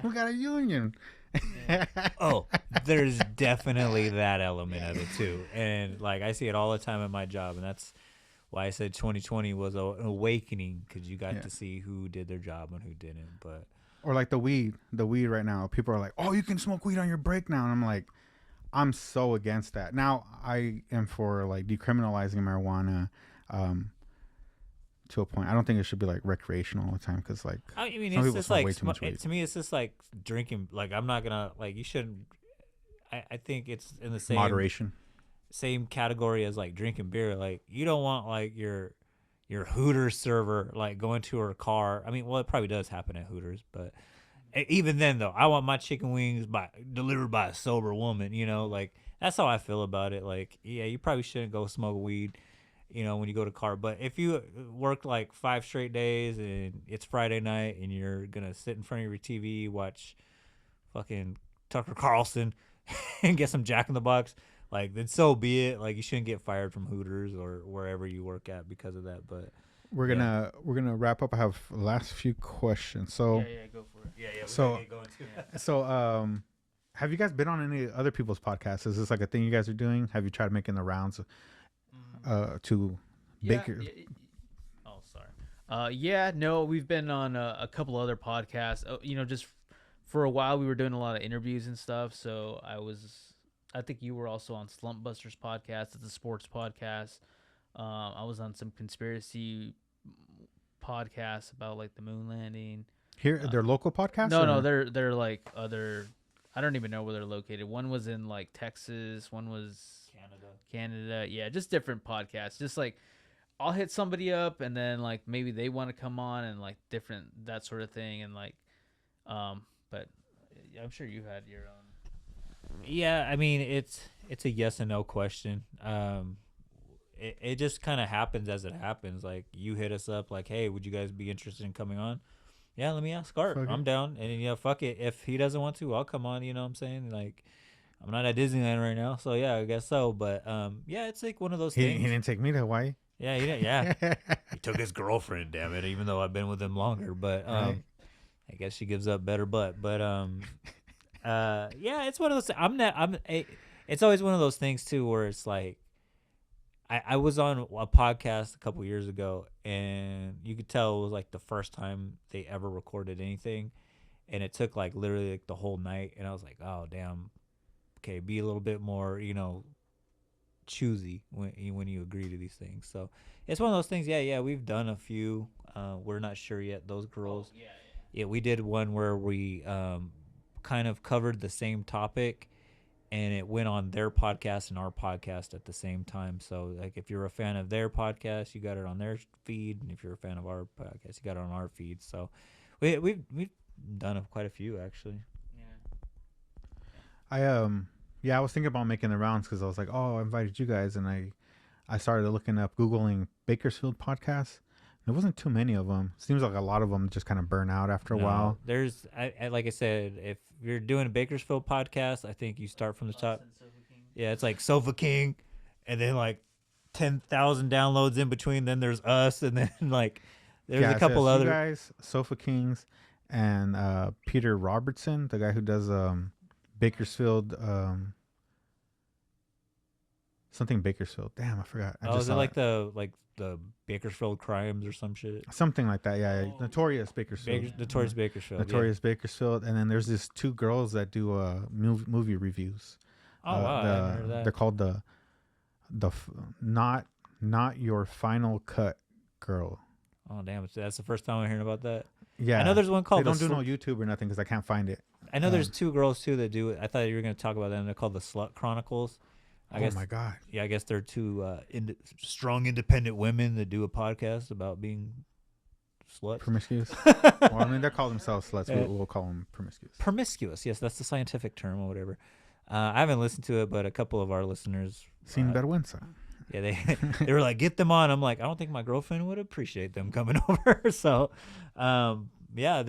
We got a union. Yeah. Oh, there's definitely that element of it too. And like I see it all the time at my job. And that's why I said 2020 was an awakening, because you got to see who did their job and who didn't. But or like the weed right now. People are like, oh, you can smoke weed on your break now. And I'm like, I'm so against that. Now I am for like decriminalizing marijuana. To a point, I don't think it should be like recreational all the time, because like I mean, some it's people just smoke like way too much weed. to me, it's just like drinking. Like I'm not gonna like you shouldn't. I think it's in the Moderation. Same category as like drinking beer. Like you don't want like your Hooters server like going to her car. I mean, well, it probably does happen at Hooters, but even then though, I want my chicken wings delivered by a sober woman. Like that's how I feel about it. Like yeah, you probably shouldn't go smoke weed. When you go to car. But if you work like 5 straight days and it's Friday night and you're going to sit in front of your TV, watch fucking Tucker Carlson and get some Jack in the Box, like then so be it. Like you shouldn't get fired from Hooters or wherever you work at because of that. But we're gonna wrap up. I have the last few questions. So yeah, go for it. Yeah, so get going too. So have you guys been on any other people's podcasts? Is this like a thing you guys are doing? Have you tried making the rounds to Baker? Oh, sorry. No, we've been on a couple other podcasts. Just for a while we were doing a lot of interviews and stuff. So I think you were also on Slump Busters podcast. It's a sports podcast. I was on some conspiracy podcasts about like the moon landing. Here, they're local podcasts? No, they're like other. I don't even know where they're located. One was in like Texas. One was Canada. Yeah, just different podcasts. Just like I'll hit somebody up and then like maybe they want to come on and like different that sort of thing, and like but I'm sure you had your own. Yeah, I mean it's a yes and no question. It just kind of happens as it happens. Like you hit us up like, hey, would you guys be interested in coming on? Yeah, let me ask Art. I'm down. And fuck it. If he doesn't want to, I'll come on. You know what I'm saying? Like I'm not at Disneyland right now, so yeah, I guess so. But yeah, it's like one of those things. He didn't take me to Hawaii. Yeah, he didn't. Yeah, he took his girlfriend. Damn it! Even though I've been with him longer, but I guess she gives up better butt. But yeah, it's one of those. It's always one of those things too, where it's like, I was on a podcast a couple years ago, and you could tell it was like the first time they ever recorded anything, and it took like literally like the whole night, and I was like, oh damn. Okay, be a little bit more, choosy when you agree to these things. So it's one of those things. Yeah, we've done a few. We're not sure yet. Those girls. Oh, yeah, we did one where we kind of covered the same topic, and it went on their podcast and our podcast at the same time. So like, if you're a fan of their podcast, you got it on their feed, and if you're a fan of our podcast, you got it on our feed. So we've done quite a few actually. I was thinking about making the rounds because I was like, oh, I invited you guys, and I started looking up, Googling Bakersfield podcasts. There wasn't too many of them. Seems like a lot of them just kind of burn out after a while. There's, like I said, if you're doing a Bakersfield podcast, I think you start from the top. Yeah, it's like Sofa King, and then like 10,000 downloads in between. Then there's us, and then like there's a couple other you guys, Sofa Kings, and Peter Robertson, the guy who does Bakersfield. something Bakersfield. Damn, I forgot. I just is it saw like the Bakersfield crimes or some shit? something like that? Yeah, yeah. Notorious Bakersfield. Notorious Bakersfield. Notorious Bakersfield, and then there's these two girls that do movie reviews. Yeah. Oh wow, I haven't heard of They're that. called not your final cut girl. Oh damn, that's the first time I'm hearing about that. Yeah, I know there's one called. They don't do no YouTube or nothing because I can't find it. I know there's two girls too that do it. I thought you were going to talk about them. They're called the Slut Chronicles. I guess, my god. Yeah, I guess they're two strong, independent women that do a podcast about being sluts. Promiscuous. Well, I mean, they call themselves sluts. We'll call them promiscuous. Promiscuous, yes, that's the scientific term or whatever. I haven't listened to it, but a couple of our listeners. Sin vergüenza. Yeah, they were like, get them on. I'm like, I don't think my girlfriend would appreciate them coming over. So, yeah,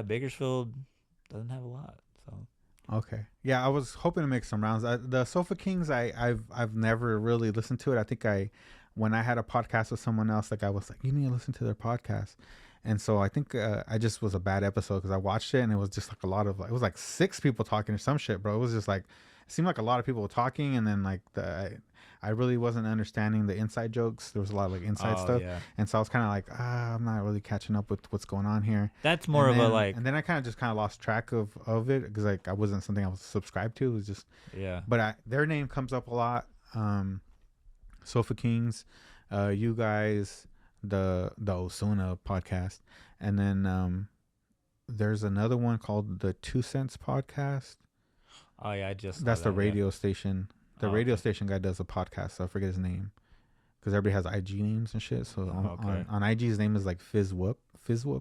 Bakersfield doesn't have a lot. So. Okay. Yeah, I was hoping to make some rounds. The Sofa Kings, I've never really listened to it. I think when I had a podcast with someone else, like I was like, you need to listen to their podcast. And so I think I just was a bad episode because I watched it and it was just like it was like 6 people talking or some shit, bro. It was just like, it seemed like a lot of people were talking, and then like I really wasn't understanding the inside jokes. There was a lot of like inside stuff. Yeah. And so I was kind of like, I'm not really catching up with what's going on here. That's more of a like. And then I kind of lost track of it because like I wasn't something I was subscribed to. It was just. Yeah. But their name comes up a lot. Sofa Kings, you guys, the Osuna podcast, and then there's another one called the 2 Cents podcast. Oh yeah, that's the radio station. The radio station guy does a podcast, so I forget his name because everybody has IG names and shit. So on IG, his name is like Fizzwhoop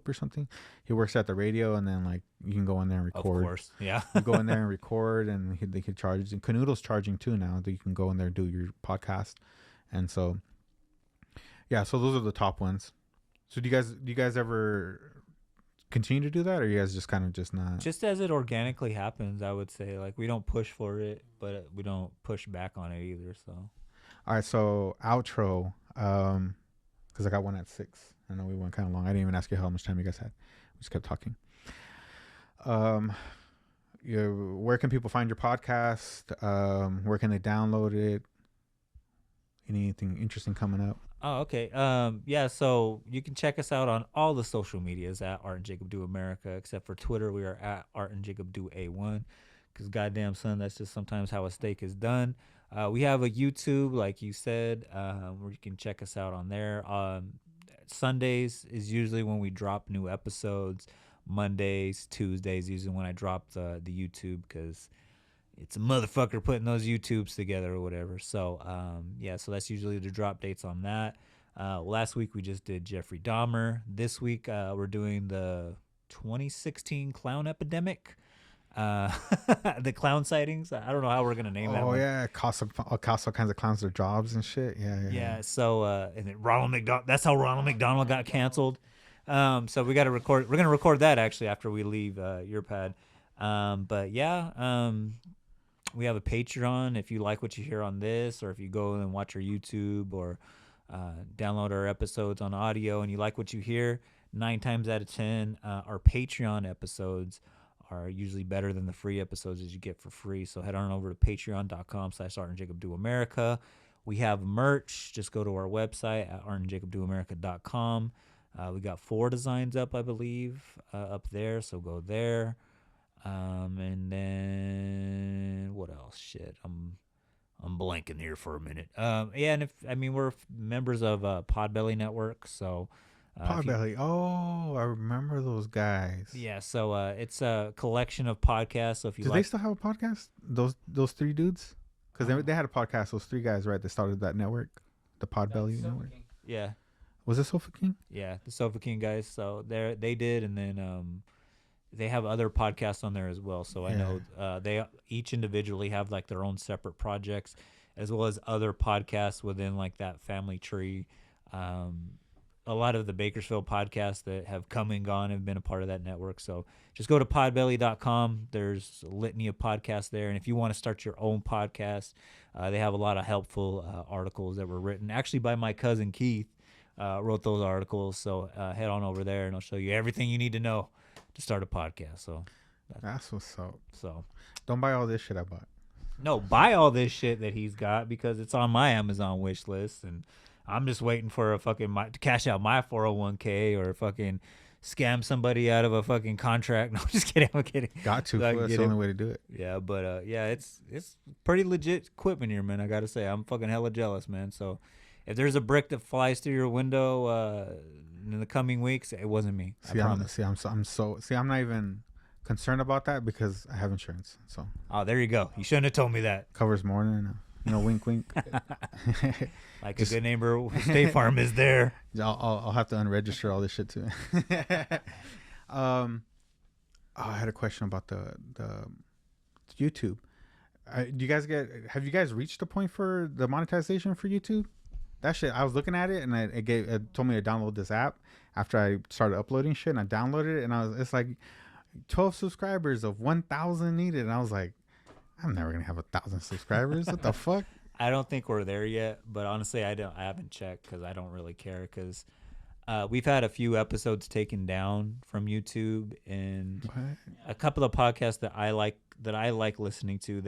or something. He works at the radio, and then like you can go in there and record. Of course, yeah. You go in there and record, and they could charge. And Canoodle's charging too now that you can go in there and do your podcast. And so, yeah. So those are the top ones. So do you guys ever continue to do that, or you guys just kind of just not? Just as it organically happens, I would say. Like we don't push for it, but we don't push back on it either. So. All right. So outro, because I got one at 6. I know we went kind of long. I didn't even ask you how much time you guys had. We just kept talking. Where can people find your podcast? Where can they download it? Anything interesting coming up? Oh, okay. Yeah, so you can check us out on all the social medias at Art and Jacob Do America, except for Twitter. We are at Art and Jacob Do A1, because goddamn son, that's just sometimes how a steak is done. We have a YouTube, like you said, where you can check us out on there. Sundays is usually when we drop new episodes. Mondays, Tuesdays, usually when I drop the YouTube, because it's a motherfucker putting those YouTubes together or whatever. So, yeah, so that's usually the drop dates on that. Last week we just did Jeffrey Dahmer. This week we're doing the 2016 clown epidemic. The clown sightings. I don't know how we're going to name that one. Oh, yeah. Cost all kinds of clowns their jobs and shit. Yeah. So, and then Ronald McDonald. That's how Ronald McDonald got canceled. So we got to record. We're going to record that actually after we leave your pad. But yeah, we have a Patreon. If you like what you hear on this, or if you go and watch our YouTube, or download our episodes on audio and you like what you hear, 9 times out of 10, our Patreon episodes are usually better than the free episodes that you get for free. So head on over to patreon.com/Art and Jacob Do America. We have merch. Just go to our website at artandjacobdoamerica.com. We got 4 designs up, I believe, up there. So go there. And then what else? Shit, I'm blanking here for a minute. Yeah, and we're members of Podbelly Network, so Podbelly. Oh, I remember those guys. Yeah, so it's a collection of podcasts. So if you they still have a podcast? Those 3 dudes? Because they had a podcast. Those 3 guys, right? They started that network, the Podbelly Network. Yeah. Was it Sofa King? Yeah, the Sofa King guys. So they did, and then they have other podcasts on there as well. So I know they each individually have like their own separate projects, as well as other podcasts within like that family tree. A lot of the Bakersfield podcasts that have come and gone have been a part of that network. So just go to podbelly.com. There's a litany of podcasts there. And if you want to start your own podcast, they have a lot of helpful articles that were written actually by my cousin Keith. Wrote those articles. So head on over there and I'll show you everything you need to know to start a podcast. So that's what's up. So don't buy all this shit I bought. No, buy all this shit that he's got because it's on my Amazon wish list, and I'm just waiting for a fucking to cash out my 401k or fucking scam somebody out of a fucking contract. No, I'm just kidding. I'm kidding. Got to. So I can That's get the it. only way to do it. Yeah, but yeah, it's pretty legit equipment here, man. I gotta say, I'm fucking hella jealous, man. So if there's a brick that flies through your window in the coming weeks, it wasn't me. I promise. I'm not even concerned about that because I have insurance, so Oh, there you go. You shouldn't have told me that. covers more than wink, wink. Like Just- a good neighbor, State Farm is there. I'll have to unregister all this shit too. I had a question about the YouTube. Do you guys have you guys reached the point for the monetization for YouTube? That shit, I was looking at it and it told me to download this app after I started uploading shit, and I downloaded it, and it's like 12 subscribers of 1,000 needed, and I was like, I'm never gonna have 1,000 subscribers. What the fuck? I don't think we're there yet, but honestly, I haven't checked because I don't really care because we've had a few episodes taken down from YouTube, and What? a couple of podcasts that I like listening to.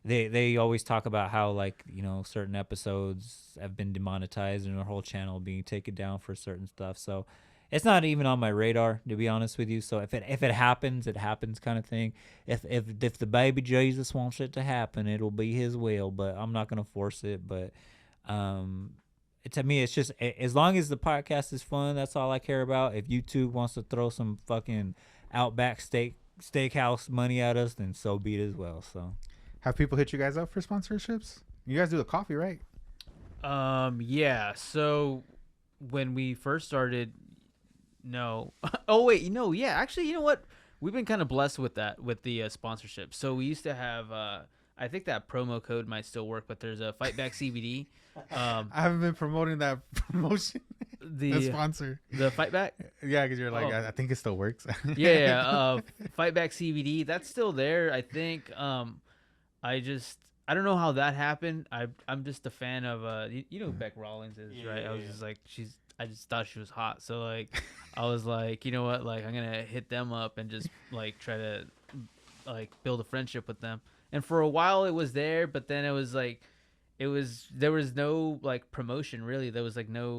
They always talk about how, like, you know, certain episodes have been demonetized and their whole channel being taken down for certain stuff. So it's not even on my radar, to be honest with you. So if it happens, it happens, kind of thing. If the baby Jesus wants it to happen, it'll be his will. But I'm not gonna force it. But to me, it's just as long as the podcast is fun, that's all I care about. If YouTube wants to throw some fucking Outback steakhouse money at us, then so be it as well. So Have people hit you guys up for sponsorships? You guys do the coffee, right? Yeah. So when we first started, no. Oh wait, yeah. Actually, you know what? We've been kind of blessed with that, with the sponsorship. So we used to have. I think that promo code might still work, but there's a Fightback CBD. I haven't been promoting that promotion. The sponsor. The Fightback. Yeah, because you're like, Oh. I think it still works. Yeah. Fightback CBD. That's still there. I think. I don't know how that happened. I'm just a fan of you know who Beck Rollins is, right? I was just like, I just thought she was hot, so like I was like, you know what, like I'm gonna hit them up and just like try to like build a friendship with them. And for a while it was there, but then it was like there was no like promotion really. There was like no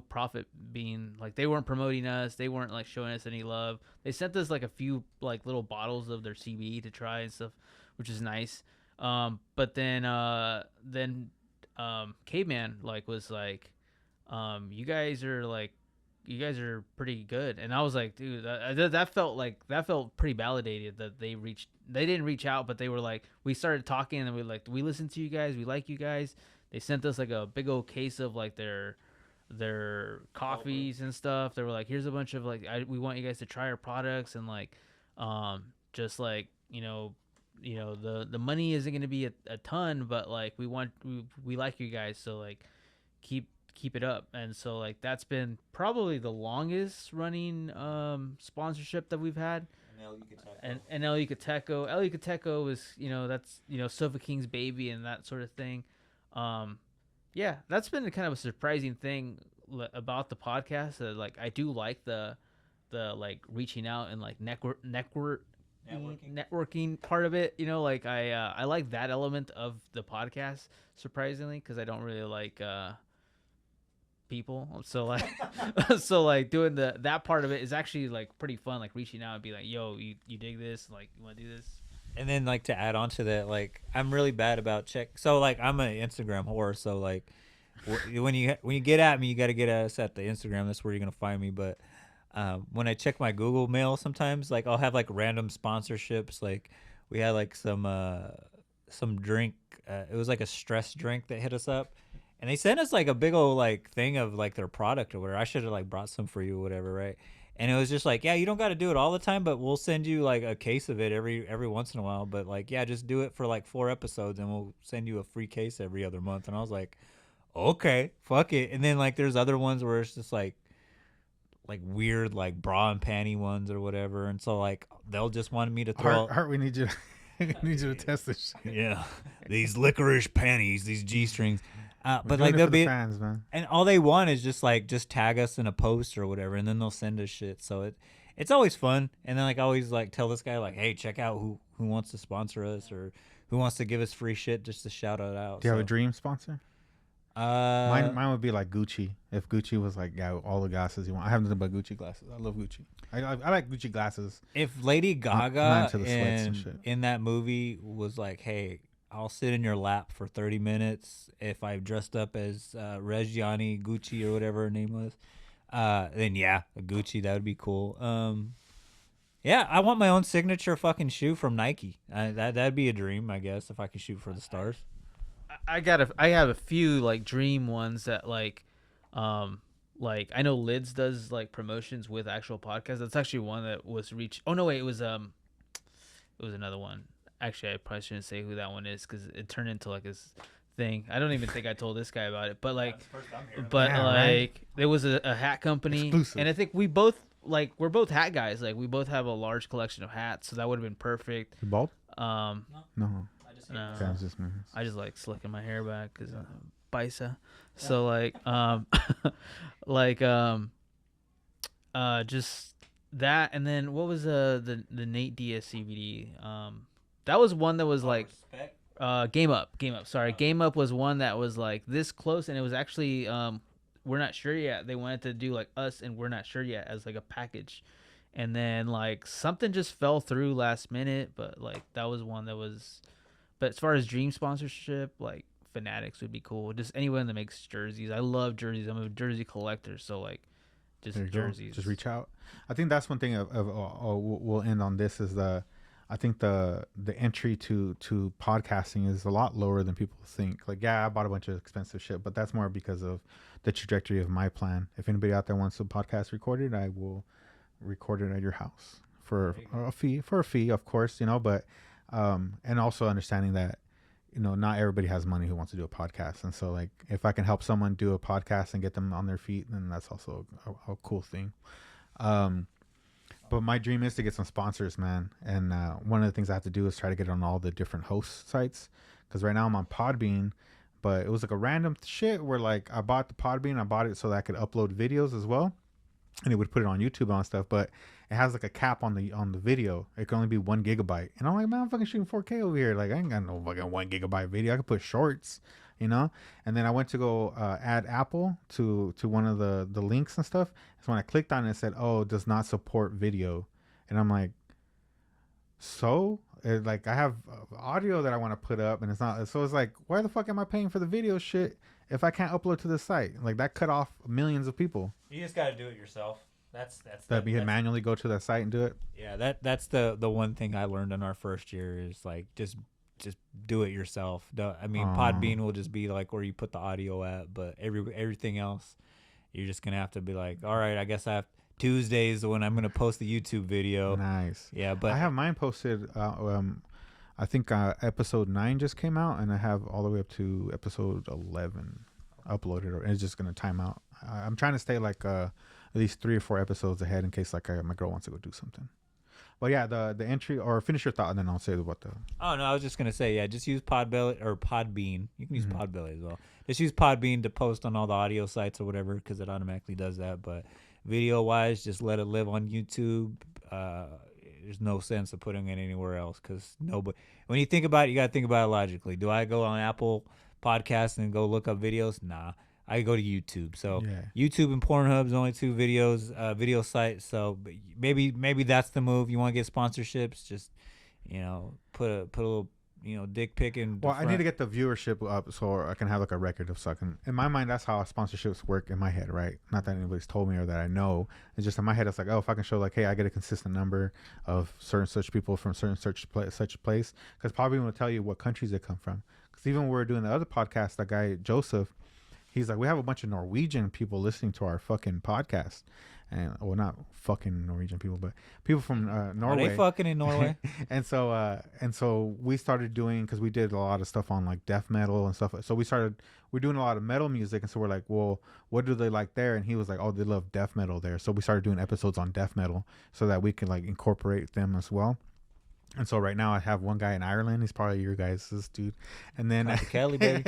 profit being like, they weren't promoting us, they weren't like showing us any love. They sent us like a few like little bottles of their CBD to try and stuff, which is nice. But then Caveman like was like, you guys are pretty good. And I was like, dude, that felt pretty validated that they didn't reach out, but they were like, we started talking and we were like, we listen to you guys, we like you guys. They sent us like a big old case of like their coffees and stuff. They were like, here's a bunch of like, we want you guys to try our products, and like just like, the money isn't going to be a ton, but like we like you guys, so like keep it up. And so like that's been probably the longest running sponsorship that we've had. And El Yucateco is, that's, Sofa King's baby and that sort of thing. Yeah, that's been kind of a surprising thing about the podcast. Like I do like the like reaching out and like networking part of it. Like I like that element of the podcast, surprisingly, because I don't really like people. So like doing that part of it is actually like pretty fun. Like reaching out and be like, yo, you dig this? Like, you want to do this? And then, like, to add on to that, like, I'm really bad about So, like, I'm an Instagram whore. So, like, when you get at me, you got to get at us at the Instagram. That's where you're gonna find me. But when I check my Google Mail, sometimes, like, I'll have like random sponsorships. Like, we had like some drink. It was like a stress drink that hit us up, and they sent us like a big old like thing of like their product or whatever. I should have like brought some for you or whatever, right? And it was just like, yeah, you don't got to do it all the time, but we'll send you like a case of it every once in a while. But like, yeah, just do it for like 4 episodes and we'll send you a free case every other month. And I was like, okay, fuck it. And then like there's other ones where it's just like weird like bra and panty ones or whatever. And so like they'll just want me to throw Art, we need you to test this shit. Yeah, these licorice panties, these G-strings. We're But doing like it they'll for the be fans, man. and all they want is just tag us in a post or whatever, and then they'll send us shit. So it's always fun. And then like I always like tell this guy like, hey, check out who wants to sponsor us or who wants to give us free shit just to shout it out. Do you have a dream sponsor? Uh, Mine would be like Gucci. If Gucci was like, yeah, all the glasses you want. I have nothing but Gucci glasses. I love Gucci. I like Gucci glasses. if Lady Not Gaga into the sweats and shit. in that movie was like, hey, I'll sit in your lap for 30 minutes if I dressed up as Reggiani Gucci or whatever her name was, then yeah, a Gucci, that would be cool. Yeah, I want my own signature fucking shoe from Nike. That'd be a dream, I guess, if I could shoot for the stars. I have a few like dream ones that like I know Lids does like promotions with actual podcasts. That's actually one that was reached. Oh no, wait, it was another one. Actually, I probably shouldn't say who that one is because it turned into like this thing. I don't even think I told this guy about it, but like, Yeah, right. there was a hat company, Exclusive. and I think we're both hat guys. Like we both have a large collection of hats, so that would have been perfect. You bald? Um, No. no. Okay, I was just moving. I just like slicking my hair back because Bisa. So just that, and then what was the Nate Diaz CBD? That was one that was like Game Up. Sorry, Game Up was one that was like this close, and it was actually we're not sure yet. They wanted to do like us, and we're not sure yet as like a package. And then like something just fell through last minute, but like that was one that was. But as far as dream sponsorship, like Fanatics would be cool. Just anyone that makes jerseys. I love jerseys. I'm a jersey collector, so like just There you go. jerseys. Just reach out. I think that's one thing we'll end on this is I think the entry to podcasting is a lot lower than people think. Like, yeah, I bought a bunch of expensive shit, but that's more because of the trajectory of my plan. If anybody out there wants a podcast recorded, I will record it at your house for a fee, of course, but and also understanding that not everybody has money who wants to do a podcast, and so like if I can help someone do a podcast and get them on their feet, then that's also a cool thing. But my dream is to get some sponsors, man, and one of the things I have to do is try to get on all the different host sites, because right now I'm on Podbean, but it was like a random shit where like I bought the Podbean, I bought it so that I could upload videos as well, and it would put it on YouTube and all that stuff, but it has like a cap on the video. It can only be 1 gigabyte. And I'm like, man, I'm fucking shooting 4K over here. Like, I ain't got no fucking 1 gigabyte video. I could put shorts, And then I went to go add Apple to one of the links and stuff. So when I clicked on it, it said, oh, it does not support video. And I'm like, like I have audio that I want to put up and it's not. So it's like, why the fuck am I paying for the video shit if I can't upload to the site? Like that cut off millions of people. You just got to do it yourself. That you manually go to that site and do it. Yeah, that's the one thing I learned in our first year is like just do it yourself. Podbean will just be like where you put the audio at, but everything else you're just gonna have to be like, all right, I guess I have Tuesdays when I'm gonna post the YouTube video. Nice. Yeah, but I have mine posted. I think episode 9 just came out, and I have all the way up to episode 11 uploaded, and it's just gonna time out. I'm trying to stay like at least 3 or 4 episodes ahead in case like my girl wants to go do something. But yeah, the entry, or finish your thought and then I'll say what the. Oh no, I was just gonna say, yeah, just use Podbelly or Podbean. You can use Podbelly as well. Just use Podbean to post on all the audio sites or whatever, because it automatically does that. But video wise, just let it live on YouTube. There's no sense of putting it anywhere else, because nobody. When you think about it, you gotta think about it logically. Do I go on Apple Podcasts and go look up videos? Nah. I go to YouTube. So yeah. YouTube and Pornhub's only 2 video sites. So maybe that's the move. You want to get sponsorships? Just put a little dick pic in. Well, I need to get the viewership up so I can have like a record of sucking. In my mind, that's how sponsorships work in my head, right? Not that anybody's told me or that I know. It's just in my head. It's like, oh, if I can show like, hey, I get a consistent number of certain such people from certain such place, because probably will tell you what countries they come from. Because even when we were doing the other podcast, that guy Joseph. He's like, we have a bunch of Norwegian people listening to our fucking podcast. And not fucking Norwegian people, but people from Norway. Are they fucking in Norway? and so we started doing, because we did a lot of stuff on like death metal and stuff. So we're doing a lot of metal music. And so we're like, well, what do they like there? And he was like, oh, they love death metal there. So we started doing episodes on death metal so that we could like incorporate them as well. And so right now I have one guy in Ireland. He's probably your guys' dude. And then Kelly, baby.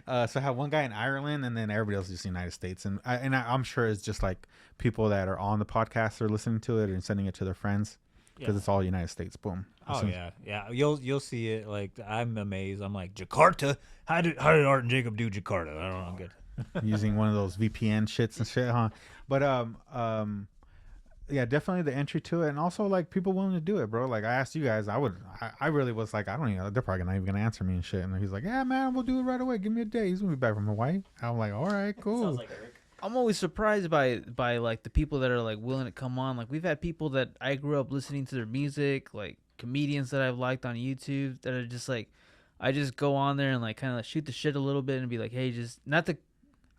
so I have one guy in Ireland, and then everybody else is just United States. I'm sure it's just like people that are on the podcast are listening to it and sending it to their friends because it's all United States. Boom. Oh yeah. You'll see it. Like I'm amazed. I'm like Jakarta. How did Art and Jacob do Jakarta? I don't know. I'm good. Using one of those VPN shits and shit, huh? But yeah, definitely the entry to it, and also like people willing to do it, bro. Like I asked you guys, I really was like, I don't even, they're probably not even gonna answer me and shit. And he's like, yeah, man, we'll do it right away. Give me a day. He's gonna be back from Hawaii. I'm like, all right, cool. Sounds like Eric. I'm always surprised by like the people that are like willing to come on. Like we've had people that I grew up listening to their music, like comedians that I've liked on YouTube that are just like, I just go on there and like kind of like shoot the shit a little bit and be like, hey, just not the.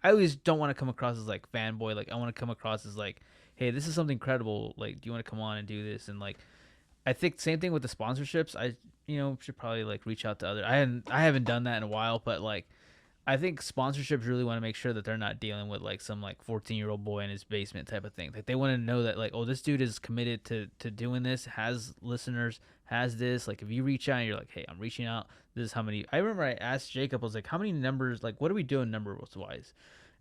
I always don't want to come across as like fanboy. Like I want to come across as like, hey, this is something credible. Like, do you want to come on and do this? And like, I think same thing with the sponsorships. I should probably like reach out to other. I haven't done that in a while, but like, I think sponsorships really want to make sure that they're not dealing with like some like 14-year-old boy in his basement type of thing. Like they want to know that like, oh, this dude is committed to doing this, has listeners, has this. Like if you reach out and you're like, hey, I'm reaching out. This is how many. I remember I asked Jacob, I was like, how many numbers? Like, what are we doing numbers wise?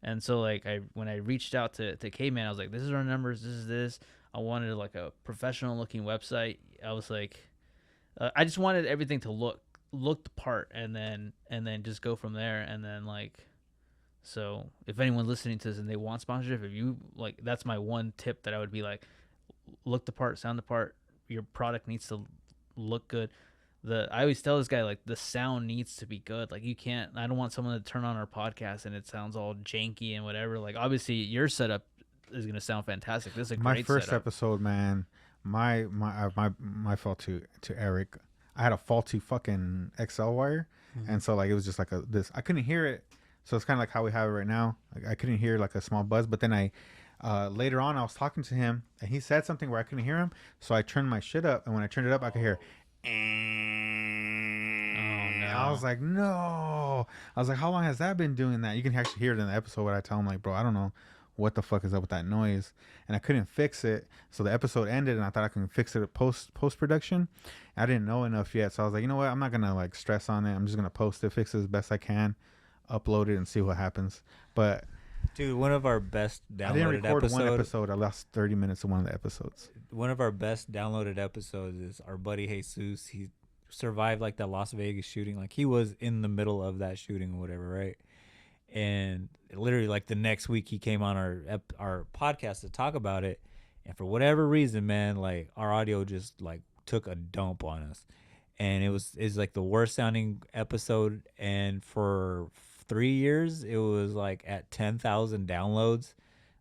And so like when I reached out to K-Man, I was like, this is our numbers. This is this. I wanted like a professional looking website. I was like, I just wanted everything to look the part, and then just go from there. And then like, so if anyone's listening to this and they want sponsorship, if you like, that's my one tip that I would be like, look the part, sound the part. Your product needs to look good. I always tell this guy like the sound needs to be good. Like you can't. I don't want someone to turn on our podcast and it sounds all janky and whatever. Like obviously your setup is gonna sound fantastic. This is a great my first setup. episode, man. My fault to Eric. I had a faulty fucking XL wire, and so like it was just like this. I couldn't hear it, so it's kind of like how we have it right now. Like, I couldn't hear like a small buzz, but then later on I was talking to him and he said something where I couldn't hear him, so I turned my shit up, and when I turned it up, I could hear. Oh no! I was like, no. I was like, how long has that been doing that? You can actually hear it in the episode where I tell him like, bro, I don't know what the fuck is up with that noise, and I couldn't fix it. So the episode ended, and I thought I could fix it post production. I didn't know enough yet, so I was like, you know what? I'm not gonna like stress on it. I'm just gonna post it, fix it as best I can, upload it, and see what happens. But dude, one of our best downloaded I didn't record one episode. I lost 30 minutes of one of the episodes. One of our best downloaded episodes is our buddy Jesus. He survived like that Las Vegas shooting. Like he was in the middle of that shooting or whatever, right? And literally like the next week he came on our podcast to talk about it, and for whatever reason, man, like our audio just like took a dump on us, and it's like the worst sounding episode. And for 3 years it was like at 10,000 downloads,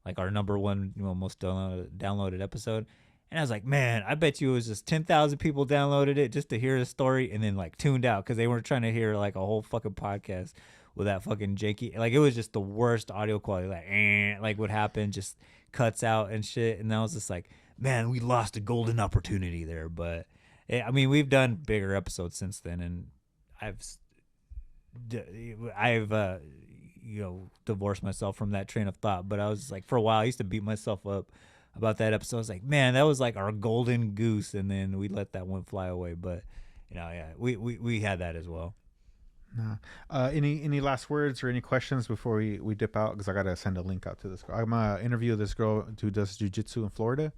like our number one most downloaded episode. And I was like, man, I bet you it was just 10,000 people downloaded it just to hear the story and then like tuned out because they weren't trying to hear like a whole fucking podcast with that fucking janky. Like it was just the worst audio quality. Like what happened just cuts out and shit. And I was just like, man, we lost a golden opportunity there. But I mean, we've done bigger episodes since then, and I've divorced myself from that train of thought. But I was like, for a while, I used to beat myself up about that episode. I was like, man, that was like our golden goose, and then we let that one fly away. But yeah, we had that as well. Nah. Any last words or any questions before we dip out? Because I gotta send a link out to this girl. I'm gonna interview this girl who does jiu-jitsu in Florida.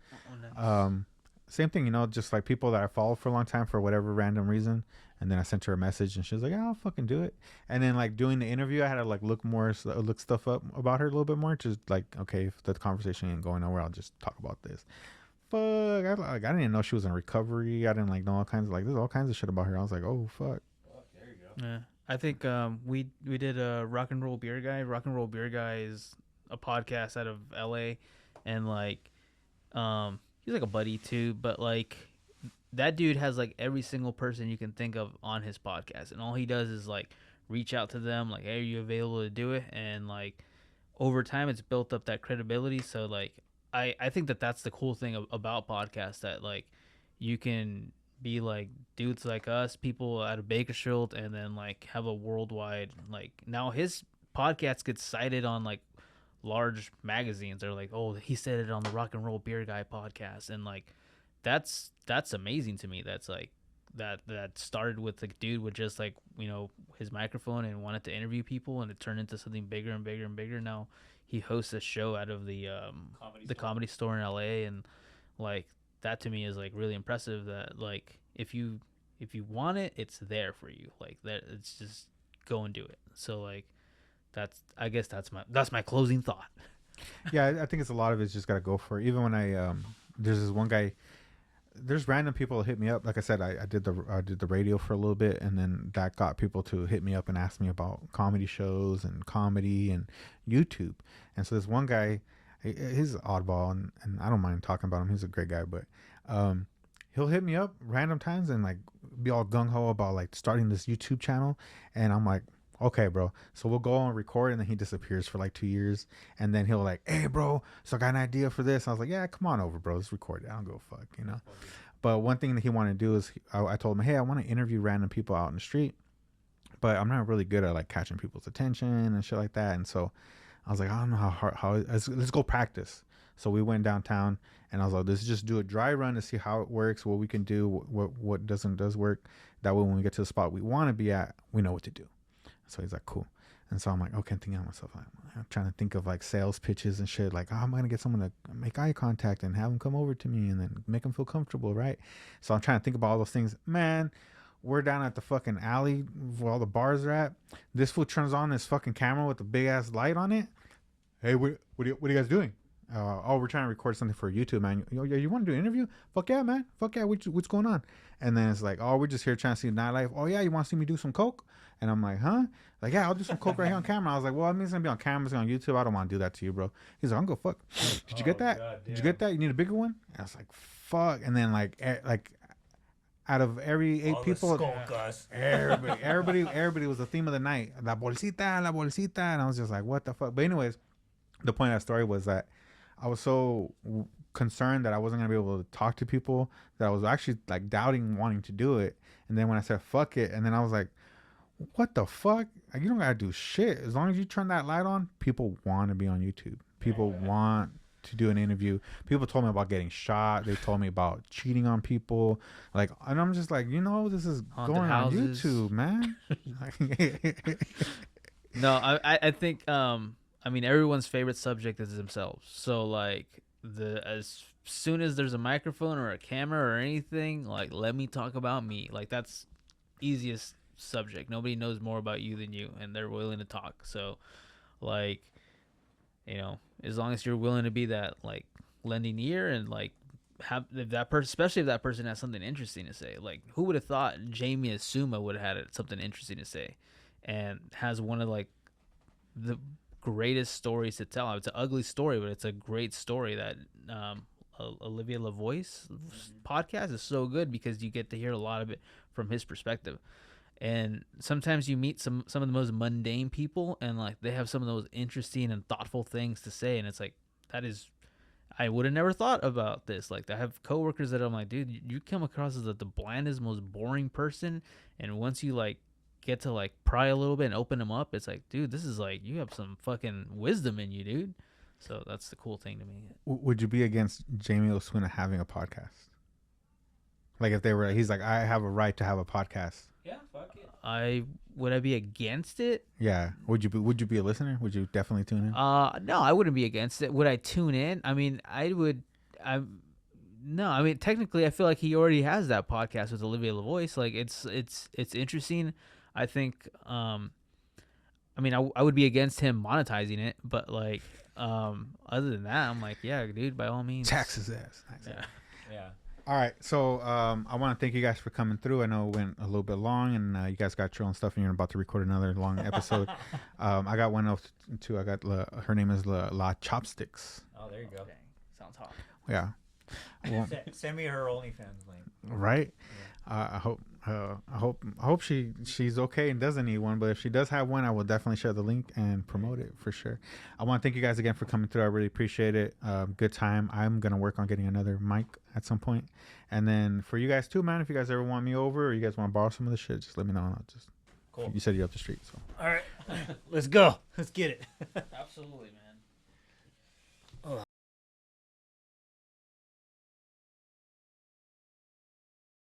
Oh, nice. Same thing, just like people that I followed for a long time for whatever random reason, and then I sent her a message and she was like, yeah, I'll fucking do it. And then like doing the interview, I had to like look stuff up about her a little bit more, just like, okay, if the conversation ain't going nowhere, I'll just talk about this. Fuck, I didn't even know she was in recovery. I didn't like know all kinds of there's all kinds of shit about her. I was like, oh fuck. There you go. Yeah, I think we did a Rock and Roll Beer Guy. Rock and Roll Beer Guy is a podcast out of LA, and like he's like a buddy too, but like that dude has like every single person you can think of on his podcast, and all he does is like reach out to them like, hey, are you available to do it? And like over time it's built up that credibility. So like I think that's the cool thing about podcasts, that like you can be like dudes like us, people out of Bakersfield, and then like have a worldwide, like now his podcast gets cited on like large magazines. They're like, oh, he said it on the Rock and Roll Beer Guy podcast, and like that's amazing to me. That's like that started with a dude with just like, you know, his microphone and wanted to interview people, and it turned into something bigger and bigger and bigger. Now he hosts a show out of the comedy store in LA, and like that to me is like really impressive. That like if you want it, it's there for you. Like that, it's just go and do it. So like I guess that's my closing thought. Yeah, I think it's a lot of it's just gotta go for it. Even when I there's this one guy, there's random people that hit me up. Like I said, I did the radio for a little bit, and then that got people to hit me up and ask me about comedy shows and comedy and YouTube. And so this one guy, he's oddball, and I don't mind talking about him. He's a great guy, but he'll hit me up random times and like be all gung ho about like starting this YouTube channel, and I'm like, okay, bro. So we'll go and record, and then he disappears for like 2 years, and then he'll like, hey, bro, so I got an idea for this. And I was like, yeah, come on over, bro. Let's record it. I don't give a fuck, you know. But one thing that he wanted to do is I told him, hey, I want to interview random people out in the street, but I'm not really good at like catching people's attention and shit like that. And so I was like, I don't know let's go practice. So we went downtown, and I was like, let's just do a dry run to see how it works, what we can do, what does work. That way, when we get to the spot we want to be at, we know what to do. So he's like, cool. And so I'm like, okay, I'm thinking to myself, like, I'm trying to think of like sales pitches and shit. Like, I'm going to get someone to make eye contact and have them come over to me and then make them feel comfortable, right? So I'm trying to think about all those things. Man, we're down at the fucking alley where all the bars are at. This fool turns on this fucking camera with a big ass light on it. Hey, what are you guys doing? We're trying to record something for YouTube, man. You want to do an interview? Fuck yeah, man. Fuck yeah. What's going on? And then it's like, oh, we're just here trying to see nightlife. Oh yeah, you want to see me do some coke? And I'm like, huh? Like, yeah, I'll do some coke right here on camera. I was like, well, I mean, it's gonna be on camera, it's on YouTube. I don't want to do that to you, bro. He's like, I'm gonna go fuck. Did you get that? God, did you get that? You need a bigger one? And I was like, fuck. And then like out of every 8 people, everybody was the theme of the night. La bolsita. And I was just like, what the fuck? But anyways, the point of that story was that I was so concerned that I wasn't going to be able to talk to people that I was actually like doubting wanting to do it. And then when I said, fuck it. And then I was like, what the fuck? Like, you don't got to do shit. As long as you turn that light on, people want to be on YouTube. People want to do an interview. People told me about getting shot. They told me about cheating on people. Like, and I'm just like, this is haunted going houses. On YouTube, man. No, I think, I mean, everyone's favorite subject is themselves. So like as soon as there's a microphone or a camera or anything, like, let me talk about me. Like, that's easiest subject. Nobody knows more about you than you, and they're willing to talk. So like, as long as you're willing to be that like lending ear and like have that person, especially if that person has something interesting to say. Like, who would have thought Jamie Asuma would have had something interesting to say, and has one of like the greatest stories to tell. It's an ugly story, but it's a great story. That Olivia LaVoice podcast is so good because you get to hear a lot of it from his perspective. And sometimes you meet some of the most mundane people, and like they have some of those interesting and thoughtful things to say, and it's like, I would have never thought about this. Like, I have coworkers that I'm like, dude, you come across as the blandest, most boring person, and once you like get to like pry a little bit and open them up, it's like, dude, this is like, you have some fucking wisdom in you, dude. So that's the cool thing to me. Would you be against Jamie Osuna having a podcast? Like, if they were, he's like, I have a right to have a podcast. Yeah, fuck it. Would I be against it? Yeah. Would you be a listener? Would you definitely tune in? No, I wouldn't be against it. Would I tune in? I mean, no, I mean, technically I feel like he already has that podcast with Olivia LaVoice. Like, it's interesting. I think, I mean, I would be against him monetizing it, but like, other than that, I'm like, yeah, dude, by all means. Tax his ass. Yeah. All right. So, I want to thank you guys for coming through. I know it went a little bit long, and you guys got your own stuff, and you're about to record another long episode. I got one else too. I got her name is La Chopsticks. Oh, there you go. Okay. Sounds hot. Yeah. Well, send me her OnlyFans link. Right. Yeah. I hope she's okay and doesn't need one, but if she does have one, I will definitely share the link and promote it for sure. I want to thank you guys again for coming through. I really appreciate it. Good time. I'm gonna work on getting another mic at some point, and then for you guys too, man. If you guys ever want me over or you guys want to borrow some of the shit, just let me know. I'll just. Cool. You said you're up the street, so. All right, let's go. Let's get it. Absolutely, man.